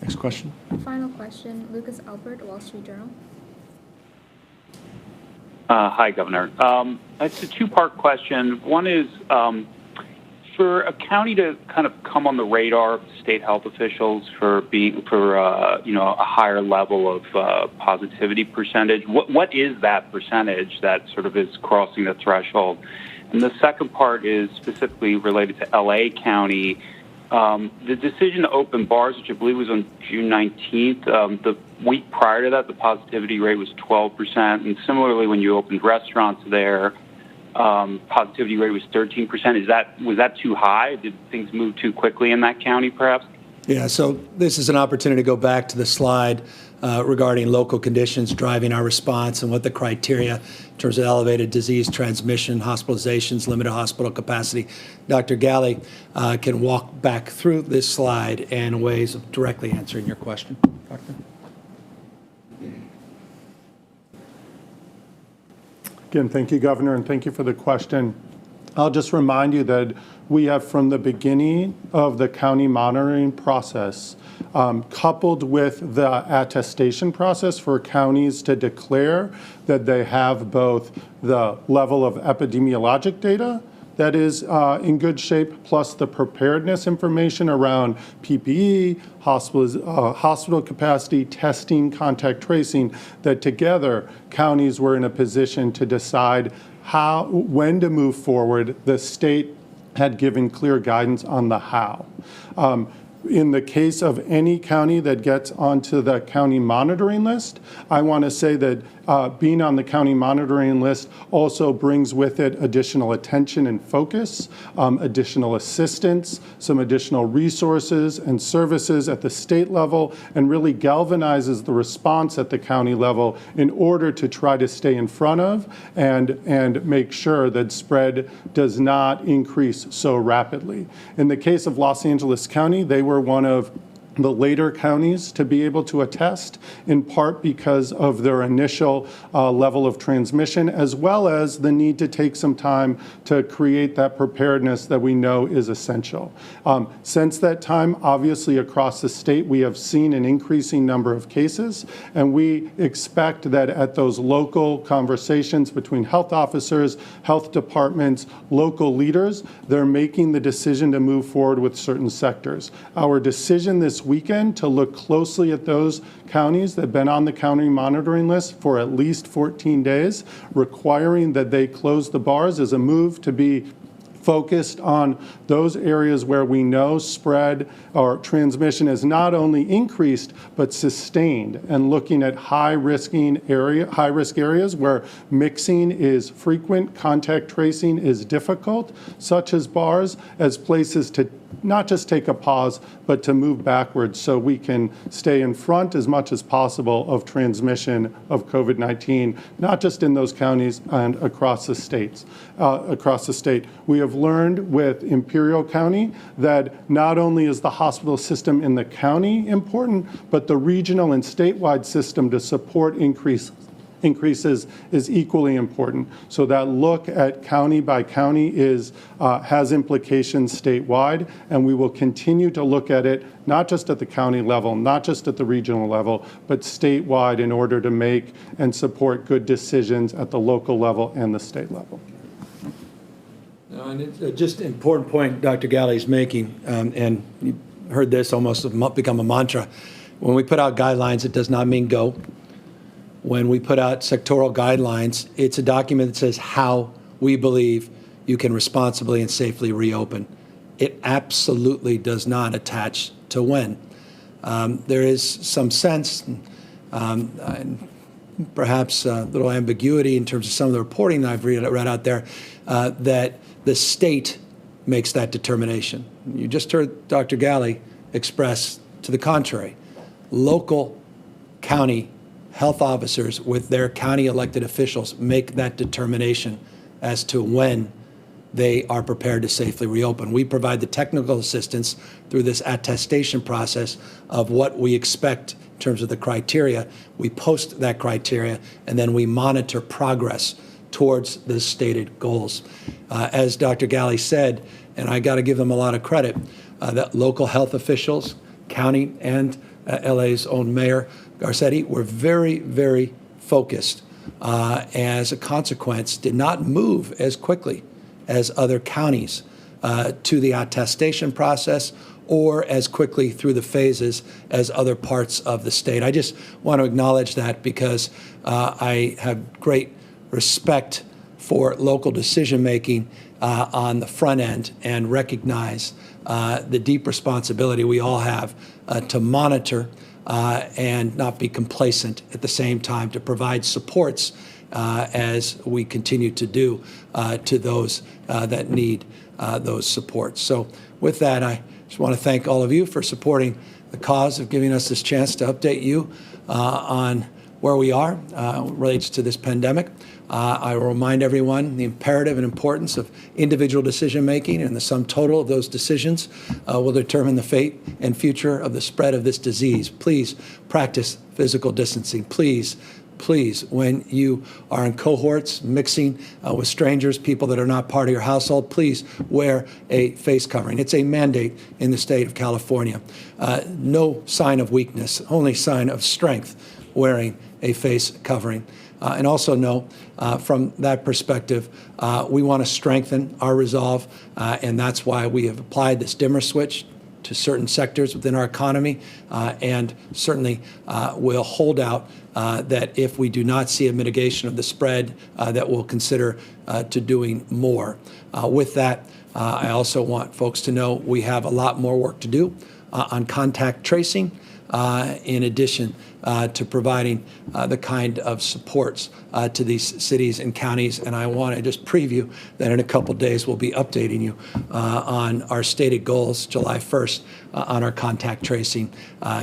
Next question. Final question, Lucas Albert, Wall Street Journal. Hi, Governor. It's a two-part question. One is for a county to kind of come on the radar of state health officials for a higher level of positivity percentage. What is that percentage that sort of is crossing the threshold? And the second part is specifically related to LA County. The decision to open bars, which I believe was on June 19th, the week prior to that, the positivity rate was 12%. And similarly, when you opened restaurants there, positivity rate was 13%. Was that too high? Did things move too quickly in that county, perhaps? Yeah, so this is an opportunity to go back to the slide regarding local conditions driving our response and what the criteria in terms of elevated disease transmission, hospitalizations, limited hospital capacity. Dr. Galley can walk back through this slide and ways of directly answering your question. Doctor? Again, thank you, Governor, and thank you for the question. I'll just remind you that we have, from the beginning of the county monitoring process, coupled with the attestation process for counties to declare that they have both the level of epidemiologic data that is in good shape, plus the preparedness information around PPE, hospital capacity, testing, contact tracing, that together counties were in a position to decide when to move forward. The state had given clear guidance on the how. In the case of any county that gets onto the county monitoring list, I want to say that being on the county monitoring list also brings with it additional attention and focus, additional assistance, some additional resources and services at the state level, and really galvanizes the response at the county level in order to try to stay in front of and make sure that spread does not increase so rapidly. In the case of Los Angeles County, they were one of the later counties to be able to attest, in part because of their initial level of transmission, as well as the need to take some time to create that preparedness that we know is essential. Since that time, obviously across the state, we have seen an increasing number of cases, and we expect that at those local conversations between health officers, health departments, local leaders, they're making the decision to move forward with certain sectors. Our decision this weekend to look closely at those counties that have been on the county monitoring list for at least 14 days, requiring that they close the bars, is a move to be focused on those areas where we know spread or transmission is not only increased but sustained, and looking at high-risk areas where mixing is frequent, contact tracing is difficult, such as bars, as places to not just take a pause, but to move backwards so we can stay in front as much as possible of transmission of COVID-19, not just in those counties and across the states. Across the state, we have learned with Imperial County that not only is the hospital system in the county important, but the regional and statewide system to support increases is equally important. So that look at county by county has implications statewide, and we will continue to look at it not just at the county level, not just at the regional level, but statewide in order to make and support good decisions at the local level and the state level. And it's just an important point Dr. Galley's making, and you heard this almost become a mantra. When we put out guidelines, it does not mean go. When we put out sectoral guidelines, it's a document that says how we believe you can responsibly and safely reopen. It absolutely does not attach to when. There is some sense, and perhaps a little ambiguity in terms of some of the reporting that I've read out there, that the state makes that determination. You just heard Dr. Galley express to the contrary. Local county health officers with their county elected officials make that determination as to when they are prepared to safely reopen. We provide the technical assistance through this attestation process of what we expect in terms of the criteria. We post that criteria, and then we monitor progress towards the stated goals. As Dr. Galley said, and I got to give them a lot of credit, that local health officials, county and LA's own mayor, Garcetti, were very, very focused. As a consequence, did not move as quickly as other counties to the attestation process or as quickly through the phases as other parts of the state. I just want to acknowledge that because I have great respect for local decision-making on the front end and recognize the deep responsibility we all have to monitor and not be complacent at the same time, to provide supports as we continue to do to those that need those supports. So with that, I just want to thank all of you for supporting the cause of giving us this chance to update you on where we are relates to this pandemic. I will remind everyone the imperative and importance of individual decision-making, and the sum total of those decisions will determine the fate and future of the spread of this disease. Please practice physical distancing. Please, when you are in cohorts, mixing with strangers, people that are not part of your household, please wear a face covering. It's a mandate in the state of California. No sign of weakness, only sign of strength, wearing a face covering. And also know, from that perspective, we want to strengthen our resolve, and that's why we have applied this dimmer switch to certain sectors within our economy, and certainly will hold out that if we do not see a mitigation of the spread, that we'll consider to doing more. With that, I also want folks to know we have a lot more work to do on contact tracing, in addition to providing the kind of supports to these cities and counties. And I want to just preview that in a couple days we'll be updating you on our stated goals July 1st on our contact tracing,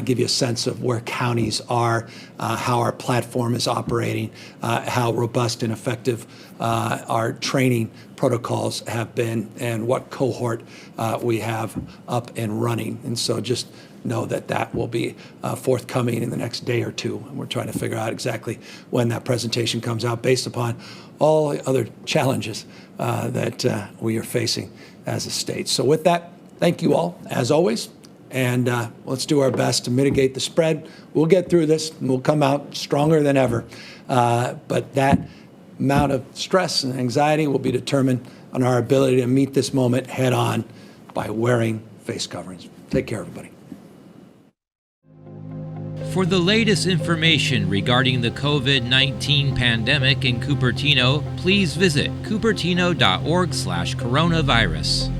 give you a sense of where counties are, how our platform is operating, how robust and effective our training protocols have been, and what cohort we have up and running. And so just know that that will be forthcoming in the next day or two. And we're trying to figure out exactly when that presentation comes out based upon all the other challenges that we are facing as a state. So with that, thank you all, as always. And let's do our best to mitigate the spread. We'll get through this, and we'll come out stronger than ever. But that amount of stress and anxiety will be determined on our ability to meet this moment head on by wearing face coverings. Take care, everybody. For the latest information regarding the COVID-19 pandemic in Cupertino, please visit cupertino.org/coronavirus.